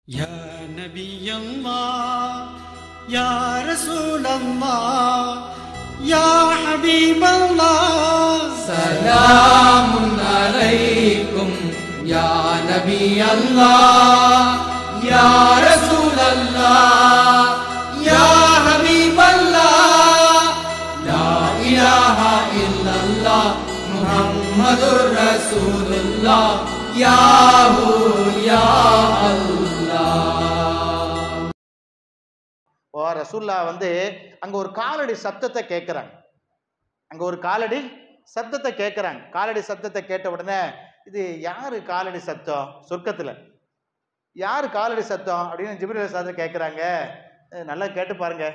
Ya Nabi Allah, Ya Rasul Allah, Ya Habib Allah. Salamun alaikum, Ya Nabi Allah, Ya Rasul Allah, Ya Habib Allah. La ilaha illallah, Muhammadur Rasulullah, Ya Hu Ya Allah. ரசூல்லா அங்க ஒரு காலடி சத்தத்தை கேட்கிறாங்க. அங்க ஒரு காலடி சத்தத்தை கேட்கிறாங்க. காலடி சத்தத்தை கேட்ட உடனே இது யாரு காலடி சத்தம், சொர்க்கத்துல யாரு காலடி சத்தம் அப்படின்னு ஜிப்ரீல் அலைஹிஸ்ஸலாம் கேட்கிறாங்க. நல்லா கேட்டு பாருங்க,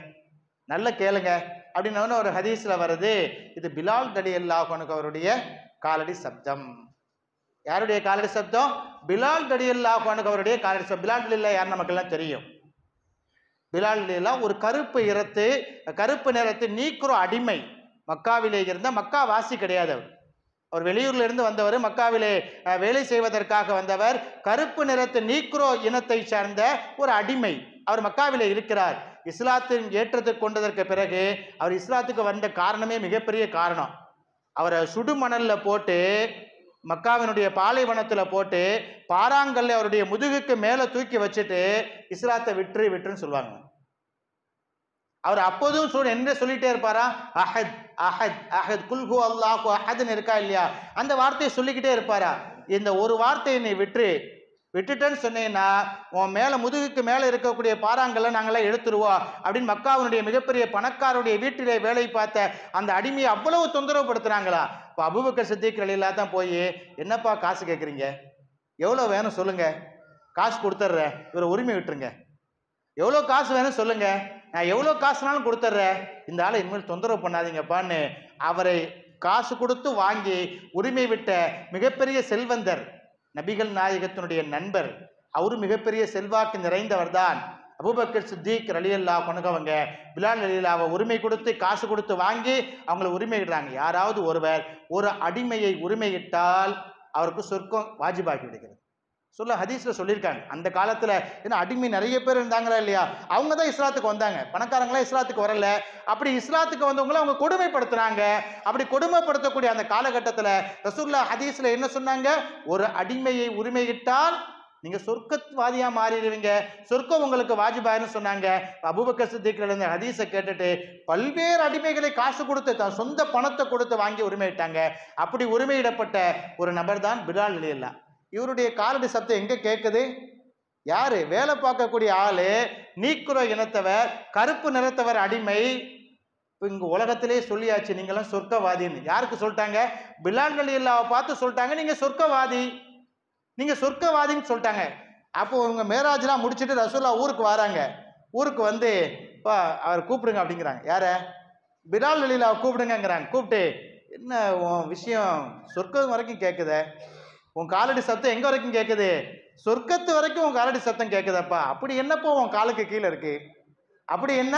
நல்லா கேளுங்க அப்படின்னு ஒரு ஹதீஸ்ல வருது, இது பிலால் ரலியல்லாஹு அன்ஹு அவருடைய காலடி சப்தம். யாருடைய காலடி சப்தம்? பிலால் ரலியல்லாஹு அன்ஹு அவருடைய காலடி சப்தம். பிலால் ரலியல்லாஹு யார் நமக்கெல்லாம் தெரியும். பிலால் ரலியல்லாஹு ஒரு கருப்பு நிறத்து நீக்ரோ அடிமை. மக்காவிலே இருந்த, மக்கா வாசி கிடையாது அவர் வெளியூர்ல இருந்து வந்தவர், மக்காவிலே வேலை செய்வதற்காக வந்தவர். கருப்பு நிறத்து நீக்ரோ இனத்தை சார்ந்த ஒரு அடிமை. அவர் மக்காவிலே இருக்கிறார். இஸ்லாத்தின் ஏற்றத்துக்கு கொண்டதற்கு பிறகு அவர் இஸ்லாத்துக்கு வந்த காரணமே மிகப்பெரிய காரணம். அவரை சுடுமணல்ல போட்டு, மக்காவினுடைய பாலைவனத்துல போட்டு, பாறாங்கல்ல அவருடைய முதுகுக்கு மேல தூக்கி வச்சுட்டு இஸ்லாத்தை விட்டுன்னு சொல்லுவாங்க. அவர் அப்போதும் என்ன சொல்லிட்டே இருப்பாரா? அஹத் அஹத் அஹத் குல்ஹு அல்லாஹு அஹத்னு இருக்கா இல்லையா, அந்த வார்த்தையை சொல்லிக்கிட்டே இருப்பாரா. இந்த ஒரு வார்த்தையை நீ விட்டுட்டேன்னு சொன்னீங்கன்னா உன் மேல முதுகுக்கு மேல இருக்கக்கூடிய பாறாங்கல்ல நாங்களாம் எடுத்துருவோம் அப்படின்னு மக்காவினுடைய மிகப்பெரிய பணக்காரருடைய வீட்டிலே வேலை பார்த்த அந்த அடிமையை அவ்வளவு தொந்தரவுப்படுத்துறாங்களா. இப்போ அபூபக்கர் சித்திக் ரலியல்லாஹு தான் போய், என்னப்பா காசு கேட்குறீங்க, எவ்வளோ வேணும் சொல்லுங்க, காசு கொடுத்துட்றேன், இவரை உரிமை விட்டுருங்க, எவ்வளோ காசு வேணும் சொல்லுங்க, நான் எவ்வளோ காசுனாலும் கொடுத்துட்றேன், இந்த ஆளை இனிமேல் தொந்தரவு பண்ணாதீங்கப்பான்னு அவரை காசு கொடுத்து வாங்கி உரிமை விட்ட மிகப்பெரிய செல்வந்தர், நபிகள் நாயகத்தினுடைய நண்பர், அவரு மிகப்பெரிய செல்வாக்கு நிறைந்தவர் தான் அபூபக்கர் சித்திக் ரலியல்லாஹு அன்ஹு. அவங்க பிலால் ரலியல்லாஹு உரிமை கொடுத்து காசு கொடுத்து வாங்கி அவங்களை உரிமையிடுறாங்க. யாராவது ஒருவர் ஒரு அடிமையை உரிமையிட்டால் அவருக்கு சொர்க்கம் வாஜிபாக்கி விடுகிறது சொல்ல ஹதீஸ்ல சொல்லியிருக்காங்க. அந்த காலத்துல ஏன்னா அடிமை நிறைய பேர் இருந்தாங்களா இல்லையா, அவங்க தான் இஸ்லாத்துக்கு வந்தாங்க, பணக்காரங்களா இஸ்லாத்துக்கு வரல. அப்படி இஸ்லாத்துக்கு வந்தவங்கள அவங்க கொடுமைப்படுத்துறாங்க. அப்படி கொடுமைப்படுத்தக்கூடிய அந்த காலகட்டத்துல ரசூலுல்லாஹ் ஹதீஸ்ல என்ன சொன்னாங்க? ஒரு அடிமையை உரிமையிட்டால் நீங்க சொர்க்கவாதியா மாறிடுவீங்க, சொர்க்கம் உங்களுக்கு வாஜிபாயின்னு சொன்னாங்க. அபூபக்கர் சித்திக் ரலியல்லாஹு ஹதீஸை கேட்டுட்டு பல்வேறு அடிமைகளை காசு கொடுத்து தான் சொந்த பணத்தை கொடுத்து வாங்கி உரிமையிட்டாங்க. அப்படி உரிமையிடப்பட்ட ஒரு நபர் தான் பிலால் ரலியல்லாஹு. இவருடைய காலடி சத்தம் எங்க கேட்குது? யாரு வேலை பார்க்கக்கூடிய ஆளு நீக்ரோ இனத்தவர், கருப்பு நிறத்தவர், அடிமை. இங்க உலகத்திலே சொல்லியாச்சு நீங்களாம் சொர்க்கவாதின்னு. யாருக்கு சொல்லிட்டாங்க? பிலால் ரலியல்லாஹு பார்த்து சொல்லிட்டாங்க, நீங்க சொர்க்கவாதி, நீங்க சொர்க்கவாதின்னு சொல்லிட்டாங்க. அப்போ இவங்க மேராஜ்லாம் முடிச்சுட்டு ரசூலுல்லாஹ் ஊருக்கு வராங்க. ஊருக்கு அவர் கூப்பிடுங்க அப்படிங்கிறாங்க. யார? பிலால் ரலியல்லாஹு கூப்பிடுங்கிறாங்க. கூப்பிட்டு, என்ன உன் விஷயம் சொர்க்கம் வரைக்கும் கேட்குத, உன் காலடி சத்தம் எங்க வரைக்கும் கேட்குது? சொர்க்கத்து வரைக்கும் உன் காலடி சத்தம் கேட்குதப்பா. அப்படி என்னப்போ உன் காலுக்கு கீழே இருக்கு, அப்படி என்ன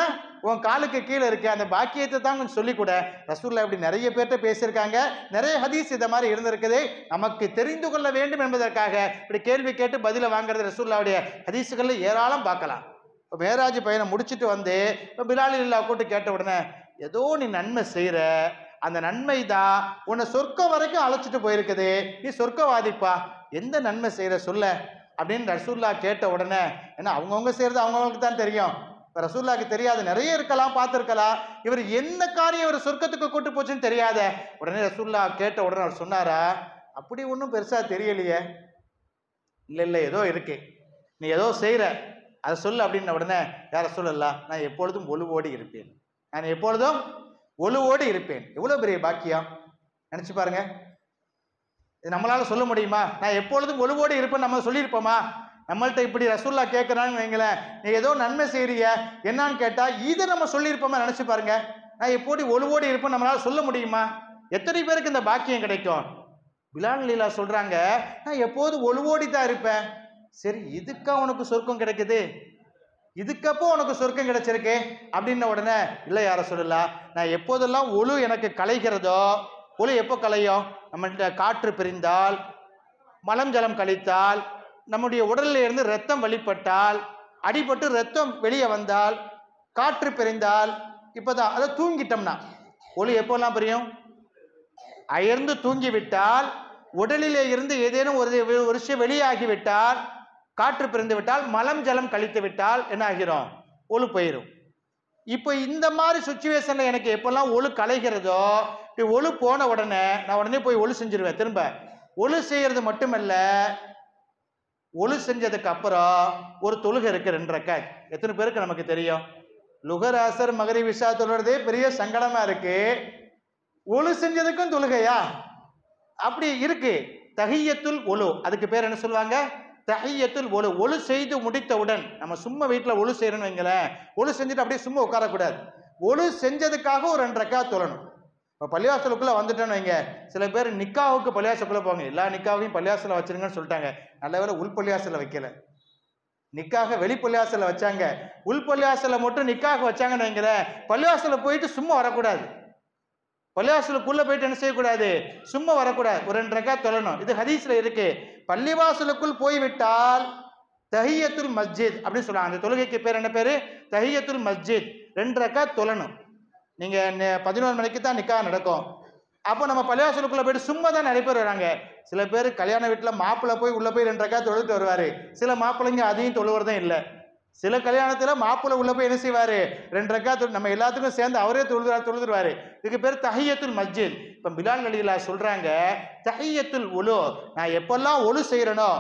உன் காலுக்கு கீழே இருக்கு, அந்த பாக்கியத்தை தான் கொஞ்சம் சொல்லி கூட. ரசூலுல்லாஹ் இப்படி நிறைய பேர்கிட்ட பேசியிருக்காங்க, நிறைய ஹதீஸ் இதை மாதிரி இருந்திருக்குது. நமக்கு தெரிந்து கொள்ள வேண்டும் என்பதற்காக இப்படி கேள்வி கேட்டு பதில வாங்குறது ரசூலுல்லாஹ்வுடைய ஹதீஸுகள்ல ஏராளம் பார்க்கலாம். இப்போ மேராஜ் பயணம் முடிச்சுட்டு பிலால் ரலியல்லாஹு கூட்டு கேட்ட உடனே, ஏதோ நீ நன்மை செய்யற, அந்த நன்மை தான் உன்னை சொர்க்கம் வரைக்கும் அழைச்சிட்டு போயிருக்குது, நீ சொர்க்கவாதிப்பா, எந்த நன்மை செய்யற சொல்ல அப்படின்னு ரசூலுல்லாஹ் கேட்ட உடனே, ஏன்னா அவங்கவுங்க செய்யறது அவங்கவுங்களுக்கு தான் தெரியும், ரசூலுல்லாஹ்க்கு தெரியாது, நிறைய இருக்கலாம், பார்த்துருக்கலாம், இவர் என்ன காரியம் இவர் சொர்க்கத்துக்கு கூட்டு போச்சுன்னு தெரியாத. உடனே ரசூலுல்லாஹ் கேட்ட உடனே அவர் சொன்னாரா, அப்படி ஒன்றும் பெருசா தெரியலையே, இல்லை ஏதோ இருக்கு, நீ ஏதோ செய்யற, அதை சொல்லு அப்படின்ன உடனே, யார் ரசூலுல்லாஹ், நான் எப்பொழுதும் ஒழுவோடி இருப்பேன், நான் எப்பொழுதும் ஒழுவோடு இருப்பேன். எவ்வளவு பெரிய பாக்கியம் நினைச்சு பாருங்க. இது நம்மளால சொல்ல முடியுமா? நான் எப்பொழுதும் ஒழுவோடு இருப்பேன் நம்ம சொல்லியிருப்போமா? நம்மள்ட்ட இப்படி ரசூலுல்லாஹ் கேட்கறான்னு வைங்களேன், நீ ஏதோ நன்மை செய்யறிய என்னன்னு கேட்டா இதை நம்ம சொல்லியிருப்போமா? நினைச்சு பாருங்க. நான் எப்படி ஒழுவோடு இருப்பேன் நம்மளால சொல்ல முடியுமா? எத்தனை பேருக்கு இந்த பாக்கியம் கிடைக்கும்? பிலால் ரலியல்லாஹு சொல்றாங்க, நான் எப்போதும் ஒழுவோடி தான் இருப்பேன். சரி, இதுக்கா உனக்கு சொர்க்கம் கிடைக்குது, இதுக்கப்போ உனக்கு சொர்க்கம் கிடைச்சிருக்கு அப்படின்ன உடனே, இல்லை யார சொல்லலாம், நான் எப்போதெல்லாம் ஒழு எனக்கு கலைகிறதோ, ஒழு எப்போ கலையும்? நம்மள்கிட்ட காற்று பிரிந்தால், மலம் ஜலம் கழித்தால், நம்முடைய உடலில் இருந்து ரத்தம் வெளிப்பட்டால், அடிபட்டு ரத்தம் வெளியே வந்தால், காற்று பிரிந்தால், இப்பதான் அதை தூங்கிட்டோம்னா ஒளி எப்போல்லாம் பிரியும்? அயர்ந்து தூங்கிவிட்டால், உடலிலே இருந்து ஏதேனும் ஒரு விஷயம் வெளியாகிவிட்டால், காற்று பிரிந்து விட்டால், மலம் ஜலம் கழித்து விட்டால் என்ன ஆகிறோம்? ஒளி போயிடும். இப்போ இந்த மாதிரி சுச்சுவேஷன்ல எனக்கு எப்பெல்லாம் ஒளி கலைகிறதோ, ஒளி போன உடனே நான் உடனே போய் ஒளி செஞ்சிருவேன். திரும்ப ஒளி செய்யறது மட்டுமல்ல, ஒளி செஞ்சதுக்கு அப்புறம் ஒரு தொழுகை இருக்கு 2 ரக்காத். எத்தனை பேருக்கு நமக்கு தெரியும்? லுகர் அசர் மகரிப் இஷா தொழுறதே பெரிய சங்கடமா இருக்கு. ஒளி செஞ்சதுக்கும் தொழுகையா? அப்படி இருக்கு. தஹியத்துல் ஒலு, அதுக்கு பேர் என்ன சொல்லுவாங்க? தஹியத்துல் ஒலு. ஒளி செய்து முடித்தவுடன், நம்ம சும்மா வீட்டில் ஒளி செய்யணும்னு வைங்களேன், ஒளி செஞ்சுட்டு அப்படியே சும்மா உட்காரக்கூடாது. ஒளி செஞ்சதுக்காக ஒரு 2 ரக்காத் தொழணும். இப்போ பள்ளிவாசலுக்குள்ள வந்துட்டோன்னு வைங்க, சில பேர் நிக்காவுக்கு பள்ளிவாசலுக்குள்ள போவாங்க. எல்லா நிக்காவையும் பள்ளிவாசல வச்சிருங்கன்னு சொல்லிட்டாங்க. நல்ல வேளை உள் பள்ளிவாசல வைக்கல, நிக்காக வெளி பள்ளிவாசல வச்சாங்க. உள் பள்ளிவாசல மட்டும் நிக்காக வச்சாங்கன்னு வைங்களேன், பள்ளிவாசல போயிட்டு சும்மா வரக்கூடாது. பள்ளிவாசலுக்குள்ள போயிட்டு என்ன செய்யக்கூடாது? சும்மா வரக்கூடாது. ஒரு 2 ரக்காத் தொழணும். இது ஹதீஸ்ல இருக்கு. பள்ளிவாசலுக்குள் போய்விட்டால் தஹியத்துல் மஸ்ஜித் அப்படின்னு சொல்லுவாங்க. அந்த தொழுகைக்கு பேர் என்ன பேரு? தஹியத்துல் மஸ்ஜித். 2 ரக்காத் தொழணும். நீங்க 11 மணிக்கு தான் நிக்கா நடக்கும். அப்போ நம்ம பள்ளிவாசலுக்குள்ள போயிட்டு சும்மா தான் நிறைய பேர் வராங்க. சில பேர் கல்யாண வீட்டில் மாப்பிள்ளை போய் உள்ள போய் 2 ரக்காத் தொழுதுட்டு வருவாரு. சில மாப்பிள்ளைங்க அதையும் தொழுவறதும் இல்லை. சில கல்யாணத்துல மாப்பிள்ளை உள்ள போய் என்ன செய்வாரு? 2 ரக்காத் நம்ம எல்லாத்துக்கும் சேர்ந்து அவரே தொழுதுருவாரு. இதுக்கு பேர் தஹியத்துல் மஸ்ஜித். இப்ப பிலால் ரலியல்லாஹு சொல்றாங்க, தஹியத்துல் உலு, நான் எப்பெல்லாம் ஒளு செய்யறனோ,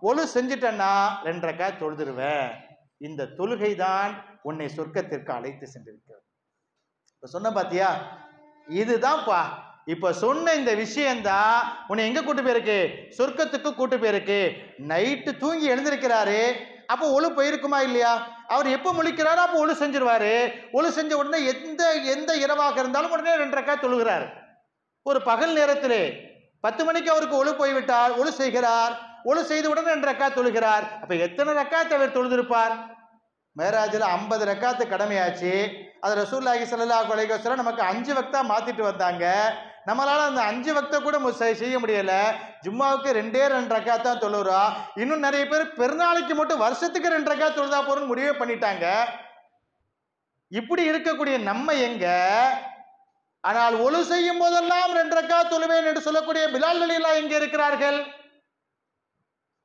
ஒளு செஞ்சுட்டேன்னா 2 ரக்காத் தொழுதுருவேன். இந்த தொழுகை தான் உன்னை சொர்க்கத்திற்கு அழைத்து சென்றிருக்கிறது. இப்ப சொன்ன பாத்தியா, இதுதான்ப்பா. இப்ப சொன்ன இந்த விஷயம்தான் உன்னை எங்க கூட்டு போயிருக்கு? சொர்க்கத்துக்கு கூட்டு போயிருக்கு. நைட்டு தூங்கி எழுந்திருக்கிறாரு, அப்போ ஒளு போயிருக்குமா இல்லையா? அவர் எப்போ முழிக்கிறாரோ அப்போ ஒளு செஞ்சிருவாரு. ஒளு செஞ்ச உடனே எந்த இரவாக இருந்தாலும் உடனே 2 ரக்காத் தொழுகிறார். ஒரு பகல் நேரத்திலே 10 மணிக்கு அவருக்கு ஒளு போய்விட்டால் ஒளு செய்கிறார். ஒளு செய்த உடனே 2 ரக்காத் தொழுகிறார். அப்ப எத்தனை ரக்காத் அவர் தொழுதிருப்பார்? மேராஜில் 50 ரக்காத்து கடமையாச்சு. அது ரசூலுல்லாஹி ஸல்லல்லாஹு அலைஹி வஸல்லம் நமக்கு 5 வக்தா மாத்திட்டு வந்தாங்க. நம்மளால அந்த 5 வக்த கூட செய்ய முடியல. ஜும்மாவுக்கு 2 ரக்காத் தான் தொழுறோம். இன்னும் நிறைய பேர் பெருநாளைக்கு மட்டும் வருஷத்துக்கு 2 ரக்காத் தொழுதா போறோம்னு முடிவே பண்ணிட்டாங்க. இப்படி இருக்கக்கூடிய நம்ம எங்க? ஆனால் ஒளு செய்யும் போதெல்லாம் 2 ரக்காத் தொழுவேன் என்று சொல்லக்கூடிய பிலால் ரலியல்லாஹு எங்க இருக்கிறார்கள்?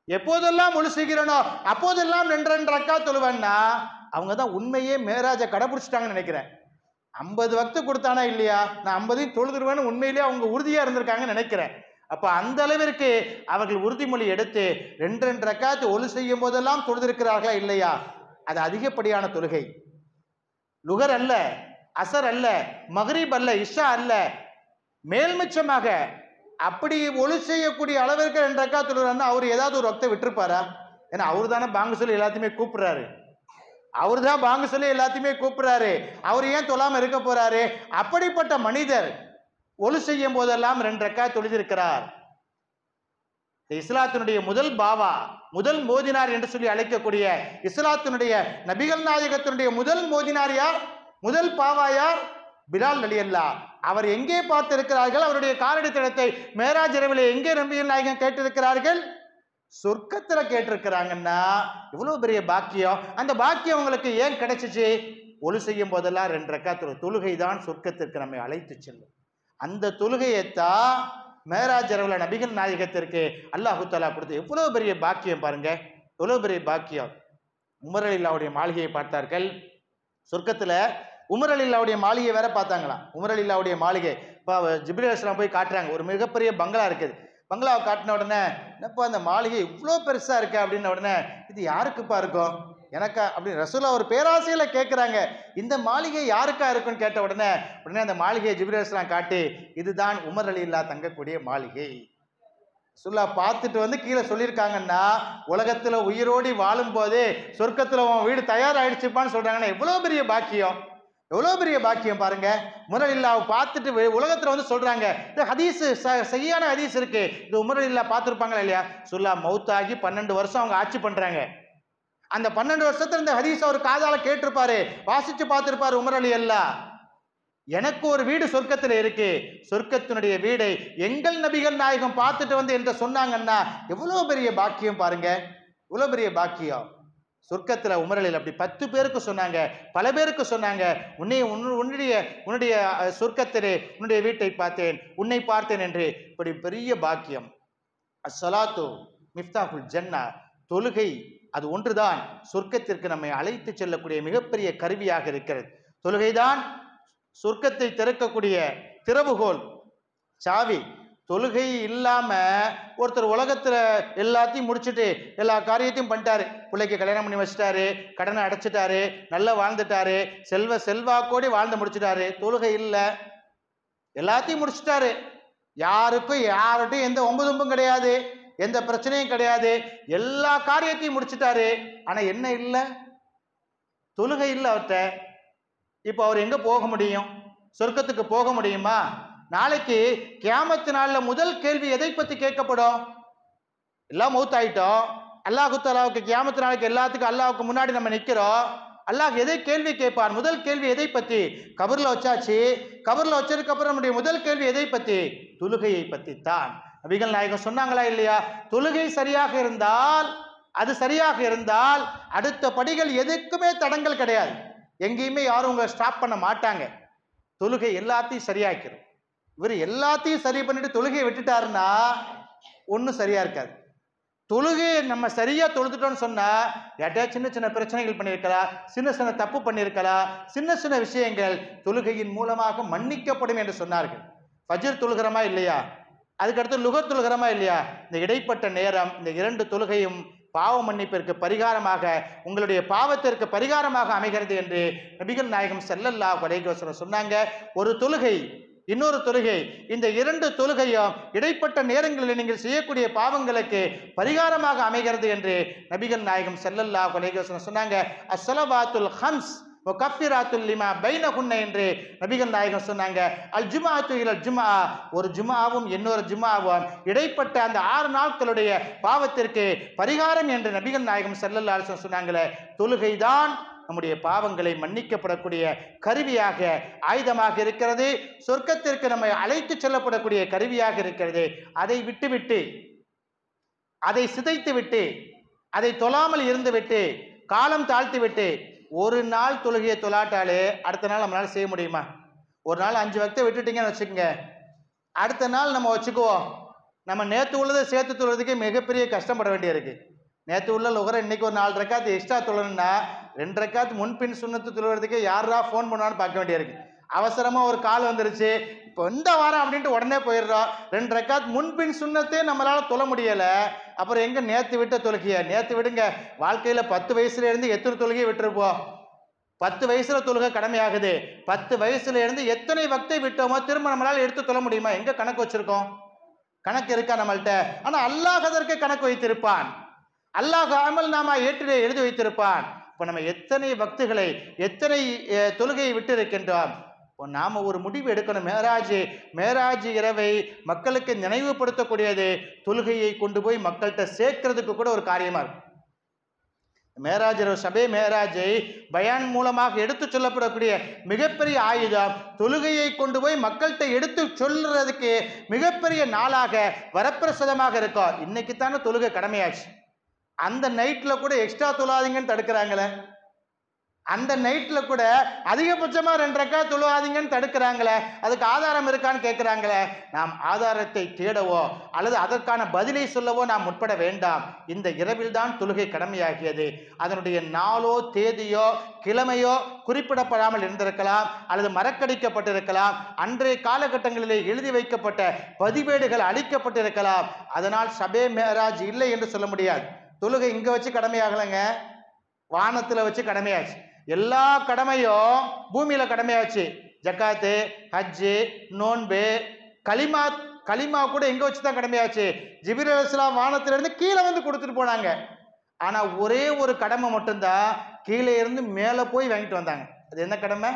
எப்போதெல்லாம் ஒளு செய்கிறனோ அப்போதெல்லாம் 2 ரக்காத் தொழுவேன்னா அவங்க தான் உண்மையே மேராஜை கடைபிடிச்சிட்டாங்கன்னு நினைக்கிறேன். 50 வக்து கொடுத்தானா இல்லையா, நான் 50 தொழுதுருவேன்னு உண்மையிலேயே அவங்க உறுதியா இருந்திருக்காங்கன்னு நினைக்கிறேன். அப்ப அந்த அளவிற்கு அவர்கள் உறுதிமொழி எடுத்து 2 ரக்காத் ஒளு செய்யும் போதெல்லாம் தொழுதிருக்கிறார்களா இல்லையா? அது அதிகப்படியான தொழுகை. லுகர் அல்ல, அசர் அல்ல, மகரிப் அல்ல, இஷா அல்ல, மேல்மிச்சமாக அப்படி ஒளு செய்யக்கூடிய அளவிற்கு 2 ரக்காத் தொழுகிறாருன்னா அவர் ஏதாவது ஒரு வக்தை விட்டுருப்பாரா? ஏன்னா அவரு தானே பாங்கு சொல்லி எல்லாத்தையுமே கூப்பிடுறாரு. அவரு தான் பாங்கு சொல்லி எல்லாத்தையுமே கூப்பிடுறாரு. அவர் ஏன் தொழாம இருக்க போறாரு? அப்படிப்பட்ட மனிதர் ஒளு செய்யும் போதெல்லாம் 2 ரக்காத் தொழுதிருக்கிறார். இஸ்லாத்தினுடைய முதல் பாவா, முதல் மோதினார் என்று சொல்லி அழைக்கக்கூடிய இஸ்லாத்தினுடைய நபிகள் நாயகத்தினுடைய முதல் மோதினார் யார்? முதல் பாவா யார்? பிலால் ரலியல்லாஹு. அவர் எங்கே பார்த்திருக்கிறார்கள்? அவருடைய காலடி தடத்தை மேராஜ் இரவிலே எங்கே நபிகள் நாயகம் கேட்டிருக்கிறார்கள்? சொர்க்கத்துல கேட்டிருக்கிறாங்கன்னா எவ்வளவு பெரிய பாக்கியம். அந்த பாக்கியம் உங்களுக்கு ஏன் கிடைச்சிச்சு? ஒளு செய்யும் போதெல்லாம் 2 ரக்காத் தொழுகை தான் சொர்க்கத்திற்கு நம்மை அழைத்து செல்லும். அந்த தொழுகையைத்தான் மேராஜ் இரவுல நபிகள் நாயகத்திற்கு அல்லாஹு தஆலா கொடுத்து எவ்வளவு பெரிய பாக்கியம் பாருங்க, எவ்வளவு பெரிய பாக்கியம். உமர் ரலியல்லாஹுடைய மாளிகையை பார்த்தார்கள். சொர்க்கத்துல உமர் ரலியல்லாஹுடைய மாளிகை வேற பார்த்தாங்களாம். உமர் ரலியல்லாஹுடைய மாளிகை இப்போ ஜிப்ரீல் அலைஹிஸ்ஸலாம் போய் காட்டுறாங்க. ஒரு மிகப்பெரிய பங்களா இருக்குது. பங்களாவை காட்டின உடனே என்னப்பா அந்த மாளிகை இவ்வளோ பெருசா இருக்கு அப்படின்ன உடனே இது யாருக்குப்பா இருக்கும்? எனக்கா அப்படின்னு ரசூலுல்லாஹ் ஒரு பேராசையில கேட்குறாங்க. இந்த மாளிகை யாருக்கா இருக்குன்னு கேட்ட உடனே அந்த மாளிகையை ஜிப்ரீல் அலைஹிஸ்ஸலாம் காட்டி இதுதான் உமர் ரலியல்லாஹு தங்கக்கூடிய மாளிகை. ரசூலுல்லாஹ் பார்த்துட்டு வந்து கீழே சொல்லியிருக்காங்கன்னா உலகத்துல உயிரோடி வாழும் போதே சொர்க்கத்துல உன் வீடு தயாராகிடுச்சுப்பான்னு சொல்றாங்கன்னா எவ்வளோ பெரிய பாக்கியம், எவ்வளோ பெரிய பாக்கியம் பாருங்க. உமர் ரலியல்லாஹு பார்த்துட்டு உலகத்துல வந்து சொல்றாங்க. இந்த ஹதீஸ் சரியான ஹதீஸ் இருக்கு. இது உமர் ரலியல்லாஹு பார்த்துருப்பாங்களா இல்லையா? ரசூலுல்லாஹ் மௌத்தாகி 12 வருஷம் அவங்க ஆட்சி பண்றாங்க. அந்த 12 வருஷத்துல இந்த ஹதீஸ் அவர் காதால கேட்டிருப்பாரு, வாசிச்சு பார்த்திருப்பாரு உமர் ரலியல்லாஹு. எனக்கு ஒரு வீடு சொர்க்கத்துல இருக்கு, சொர்க்கத்தினுடைய வீடை எங்கள் நபிகள் நாயகம் பார்த்துட்டு வந்து என்று சொன்னாங்கன்னா எவ்வளவு பெரிய பாக்கியம் பாருங்க. இவ்வளவு பெரிய பாக்கியம். சொர்க்கத்துல உமரலில் அப்படி 10 பேருக்கு சொன்னாங்க, பல பேருக்கு சொன்னாங்க, உன்னுடைய சொர்க்கத்திலே உன்னுடைய வீட்டை பார்த்தேன், உன்னை பார்த்தேன் என்று. இப்படி பெரிய பாக்கியம். அஸ்ஸலாத்து மிஃப்தாஹுல் ஜன்னா, தொழுகை அது ஒன்றுதான் சொர்க்கத்திற்கு நம்மை அழைத்து செல்லக்கூடிய மிகப்பெரிய கருவியாக இருக்கிறது. தொழுகைதான் சொர்க்கத்தை திறக்கக்கூடிய திறவுகோல், சாவி. தொழுகை இல்லாம ஒருத்தர் உலகத்துல எல்லாத்தையும் முடிச்சுட்டு எல்லா காரியத்தையும் பண்ணிட்டாரு, பிள்ளைக்கு கல்யாணம் பண்ணி வச்சுட்டாரு, கடனை அடைச்சிட்டாரு, நல்லா வாழ்ந்துட்டாரு, செல்வாக்கோடி வாழ்ந்து முடிச்சுட்டாரு. தொழுகை இல்லை, எல்லாத்தையும் முடிச்சுட்டாரு. யார்கிட்டையும் எந்த ஒம்பதும்பும் கிடையாது, எந்த பிரச்சனையும் கிடையாது, எல்லா காரியத்தையும் முடிச்சுட்டாரு. ஆனா என்ன இல்லை? தொழுகை இல்லை அவர்கிட்ட. இப்ப அவர் எங்க போக முடியும்? சொர்க்கத்துக்கு போக முடியுமா? நாளைக்கு கியாமத்து நாள்ல முதல் கேள்வி எதை பத்தி கேட்கப்படும்? எல்லாம் மௌத்தாயிட்டோம், அல்லாஹு தஆலாவுக்கு கியாமத்து நாளைக்கு எல்லாத்துக்கும் அல்லாஹ்வுக்கு முன்னாடி நம்ம நிக்கிறோம். அல்லாஹ் எதை கேள்வி கேட்பான்? முதல் கேள்வி எதை பத்தி? கபர்ல வச்சாச்சு, கபர்ல வச்சதுக்கு அப்புறம் நம்முடைய முதல் கேள்வி எதை பத்தி? தொழுகையை பத்தி தான். நபிகள் நாயகம் சொன்னாங்களா இல்லையா? தொழுகை சரியாக இருந்தால், அது சரியாக இருந்தால் அடுத்த படிகள் எதுக்குமே தடங்கள் கிடையாது, எங்கேயுமே யாரும் உங்களை ஸ்டாப் பண்ண மாட்டாங்க. தொழுகை எல்லாத்தையும் சரியாக்கிறது. இவர் எல்லாத்தையும் சரி பண்ணிட்டு தொழுகையை விட்டுட்டாருன்னா ஒன்றும் சரியா இருக்காது. தொழுகையை நம்ம சரியா தொழுதுட்டோம்னு சொன்னா யார்ட்டா சின்ன சின்ன பிரச்சனைகள் பண்ணியிருக்கலாம், சின்ன சின்ன தப்பு பண்ணியிருக்கலாம், சின்ன சின்ன விஷயங்கள் தொழுகையின் மூலமாக மன்னிக்கப்படும் என்று சொன்னார்கள். ஃபஜ்ர் தொழுகிறமா இல்லையா, அதுக்கடுத்து லுகர் தொழுகிறமா இல்லையா, இந்த இடைப்பட்ட நேரம், இந்த 2 தொழுகையும் பாவ மன்னிப்பிற்கு பரிகாரமாக, உங்களுடைய பாவத்திற்கு பரிகாரமாக அமைகிறது என்று நபிகள் நாயகம் ஸல்லல்லாஹு அலைஹி வஸல்லம் சொன்னாங்க. ஒரு தொழுகை, இன்னொரு தொழுகை, இந்த 2 தொழுகையும் இடைப்பட்ட நேரங்களில் நீங்கள் செய்யக்கூடிய பாவங்களுக்கு பரிகாரமாக அமைகிறது என்று நபிகள் நாயகம் ஸல்லல்லாஹு அலைஹி வஸல்லம் சொன்னாங்க. அஸ்ஸலவாத்துல் ஹம்ஸ் வகஃபிராத்துல் லிமா பைனஹுன்ன என்று நபிகள் நாயகம் சொன்னாங்க. அல் ஜும்ஆத்து இலல் ஜும்ஆ, ஒரு ஜும்ஆவும் இன்னொரு ஜும்ஆவும் இடைப்பட்ட அந்த 6 நாட்களுடைய பாவத்திற்கு பரிகாரம் என்று நபிகள் நாயகம் ஸல்லல்லாஹு அலைஹி வஸல்லம் சொன்னாங்களே. தொழுகைதான் நம்முடைய பாவங்களை மன்னிக்கப்படக்கூடிய கருவியாக, ஆயுதமாக இருக்கிறது. சொர்க்கத்திற்கு நம்மை அழைத்து செல்லப்படக்கூடிய கருவியாக இருக்கிறது. அதை விட்டுவிட்டு, அதை சிதைத்து விட்டு, அதை தொழாமல் இருந்து விட்டு, காலம் தாழ்த்தி விட்டு ஒரு நாள் தொழுகையை தொழாட்டாலே அடுத்த நாள் நம்மளால செய்ய முடியுமா? ஒரு நாள் 5 வக்தை விட்டுட்டீங்கன்னு வச்சுக்கோங்க, அடுத்த நாள் நம்ம வச்சுக்குவோம், நம்ம நேற்று உள்ளதை சேர்த்து தொழுறதுக்கு மிகப்பெரிய கஷ்டப்பட வேண்டியிருக்கு. நேற்று உள்ள லுகரை இன்னைக்கு ஒரு 4 ரக்காத்து எக்ஸ்ட்ரா தொழணும்னா 2 ரக்காத்து முன்பின் சுண்ணத்து தொழுறதுக்கு யாரா ஃபோன் பண்ணுவான்னு பார்க்க வேண்டியிருக்கு. அவசரமா ஒரு கால் வந்துருச்சு, இப்போ இந்த வாரம் அப்படின்ட்டு உடனே போயிடுறோம். 2 ரக்காத் முன்பின் சுண்ணத்தே நம்மளால தொழ முடியல, அப்புறம் எங்க நேற்று விட்ட தொழுகைய? நேற்று விடுங்க, வாழ்க்கையில 10 வயசுல இருந்து எத்தனை தொழுகையை விட்டுருப்போம்? 10 வயசுல தொழுகை கடமையாகுது. 10 வயசுல இருந்து எத்தனை வக்தை விட்டோமோ திரும்ப நம்மளால எடுத்து தொழ முடியுமா? எங்க கணக்கு வச்சிருக்கோம்? கணக்கு இருக்கா நம்மள்கிட்ட? ஆனா அல்லாஹ் அதற்கு கணக்கு வைத்திருப்பான். அல்லாஹ் அமல் நாமா ஏற்றிலே எழுதி வைத்திருப்பான். இப்போ நம்ம எத்தனை பக்துகளை, எத்தனை தொழுகையை விட்டு இருக்கின்றோம்? இப்போ நாம ஒரு முடிவு எடுக்கணும். மேராஜ் இரவை மக்களுக்கு நினைவுபடுத்தக்கூடியது, தொழுகையை கொண்டு போய் மக்கள்கிட்ட சேர்க்கறதுக்கு கூட ஒரு காரியமா இருக்கும். மேராஜ் இரவு, ஷபே மேராஜை பயான் மூலமாக எடுத்து சொல்லப்படக்கூடிய மிகப்பெரிய ஆயுதம், தொழுகையை கொண்டு போய் மக்கள்கிட்ட எடுத்து சொல்றதுக்கு மிகப்பெரிய நாளாக வரப்பிரசாதமாக இருக்கும். இன்னைக்கு தானே தொழுகை கடமையாச்சு, அந்த நைட்ல கூட எக்ஸ்ட்ரா தொழாதீங்கன்னு தடுக்கிறாங்களே, அந்த நைட்ல கூட அதிகபட்சமா 2 ரக்காத் தொழாதீங்கன்னு தடுக்கிறாங்களே, அதுக்கு ஆதாரம் இருக்கான்னு கேட்கிறாங்களே. நாம் ஆதாரத்தை தேடவோ அல்லது அதற்கான பதிலை சொல்லவோ நாம் முற்பட வேண்டாம். இந்த இரவில் தான் தொழுகை கடமையாகியது. அதனுடைய நாளோ தேதியோ கிழமையோ குறிப்பிடப்படாமல் இருந்திருக்கலாம், அல்லது மறக்கடிக்கப்பட்டிருக்கலாம், அன்றைய காலகட்டங்களிலே எழுதி வைக்கப்பட்ட பதிவேடுகள் அழிக்கப்பட்டிருக்கலாம். அதனால் ஷபே மேராஜ் இல்லை என்று சொல்ல முடியாது. தொழுகை இங்க வச்சு கடமையாகலைங்க, வானத்துல வச்சு கடமையாச்சு. எல்லா கடமையும் பூமியில கடமையாச்சு. ஜக்காத்து, ஹஜ்ஜு, நோன்பு, களிமா கூட எங்க வச்சுதான் கடமையாச்சு. ஜிப்ரீல் அலைஹிஸ்ஸலாம் வானத்துல இருந்து கீழே வந்து கொடுத்துட்டு போனாங்க. ஆனா ஒரே ஒரு கடமை மட்டும்தான் கீழே இருந்து மேல போய் வாங்கிட்டு வந்தாங்க. அது என்ன கடமை?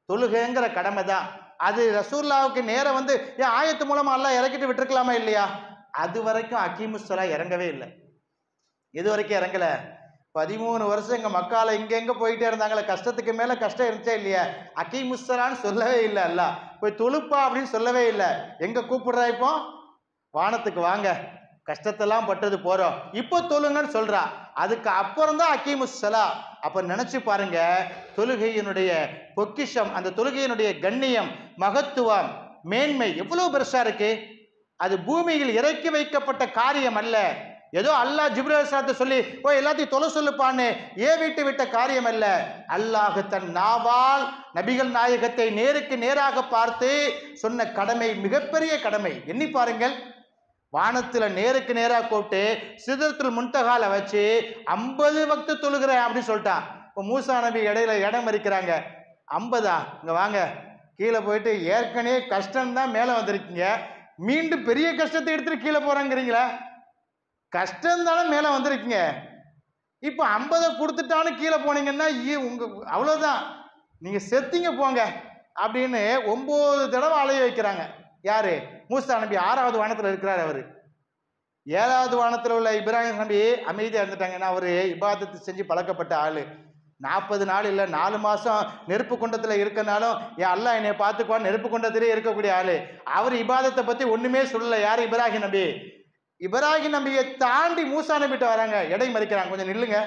தொழுகைங்கிற கடமை தான். அது ரசூலுல்லாஹ்வுக்கு நேரம் வந்து ஆயத்து மூலமா அல்லாஹ் இறக்கிட்டு விட்டுருக்கலாமா இல்லையா? அது வரைக்கும் அகீமுஸ்ஸலா இறங்கவே இல்லை. இது வரைக்கும் இறங்கல. 13 வருஷம் எங்க மக்கால இங்க போயிட்டே இருந்தாங்களே, கஷ்டத்துக்கு மேல கஷ்டம் இருந்துச்சா இல்லையா? அகீமுஸ்ஸலான்னு சொல்லவே இல்லை, அல்லாஹ் போய் தொழுப்பா அப்படின்னு சொல்லவே இல்லை. எங்க கூப்பிடுறா? இப்போ வானத்துக்கு வாங்க, கஷ்டத்தெல்லாம் பட்டது போறோம், இப்போ தொழுங்கன்னு சொல்றா. அதுக்கு அப்புறம் தான் அக்கீமுஸ்ஸலா. அப்ப நினைச்சு பாருங்க, தொழுகையினுடைய பொக்கிஷம், அந்த தொழுகையினுடைய கண்ணியம், மகத்துவம், மேன்மை எவ்வளவு பெருசா இருக்கு. அது பூமியில் இறக்கி வைக்கப்பட்ட காரியம் அல்ல. ஏதோ அல்லாஹ் ஜிப்ரீல் அலைஹிஸ்ஸலாத்தை சொல்லி ஓ எல்லாத்தையும் தொலை சொல்லுப்பான்னு ஏவிட்டு விட்ட காரியம் அல்ல. அல்லாஹ் தன் நாவால் நபிகள் நாயகத்தை நேருக்கு நேராக பார்த்து சொன்ன கடமை மிகப்பெரிய கடமை. எண்ணி பாருங்கள், வானத்துல நேருக்கு நேராக கூப்பிட்டு சிதறத்துல் முன்தகால வச்சு 50 வக்து தொழுகிறேன் அப்படின்னு சொல்லிட்டான். இப்போ மூசா நபி இடையில இடம் மறிக்கிறாங்க. 50 இங்க வாங்க, கீழே போயிட்டு ஏற்கனவே கஷ்டம்தான் மேலே வந்திருக்கீங்க, மீண்டும் பெரிய கஷ்டத்தை எடுத்துட்டு கீழே போறாங்கிறீங்களா? கஷ்டம் தானே மேலே வந்திருக்கீங்க, இப்போ 50 கொடுத்துட்டான்னு கீழே போனீங்கன்னா உங்க அவ்வளோதான், நீங்க செத்தீங்க போங்க அப்படின்னு 9 தடவை அலைய வைக்கிறாங்க. யாரு? மூசா நபி 6வது வானத்தில் இருக்கிறார். அவரு 7வது வானத்தில் உள்ள இப்ராஹிம் நபி அமைதியாக இருந்துட்டாங்க. ஏன்னா அவரு இபாதத்து செஞ்சு பழக்கப்பட்ட ஆளு. 40 நாள் இல்லை 4 மாசம் நெருப்பு குண்டத்தில் இருக்கனாலும் என் அல்லாஹ் என்னை பார்த்துக்குவான் நெருப்பு குண்டத்திலே இருக்கக்கூடிய ஆளு. அவர் இபாதத்தை பத்தி ஒண்ணுமே சொல்லல. யாரு? இப்ராஹிம் நபி. இப்ராஹிம் நபியை தாண்டி மூசா நபிட்ட வராங்க, எடை மறிக்கிறாங்க. கொஞ்சம் நில்லுங்க,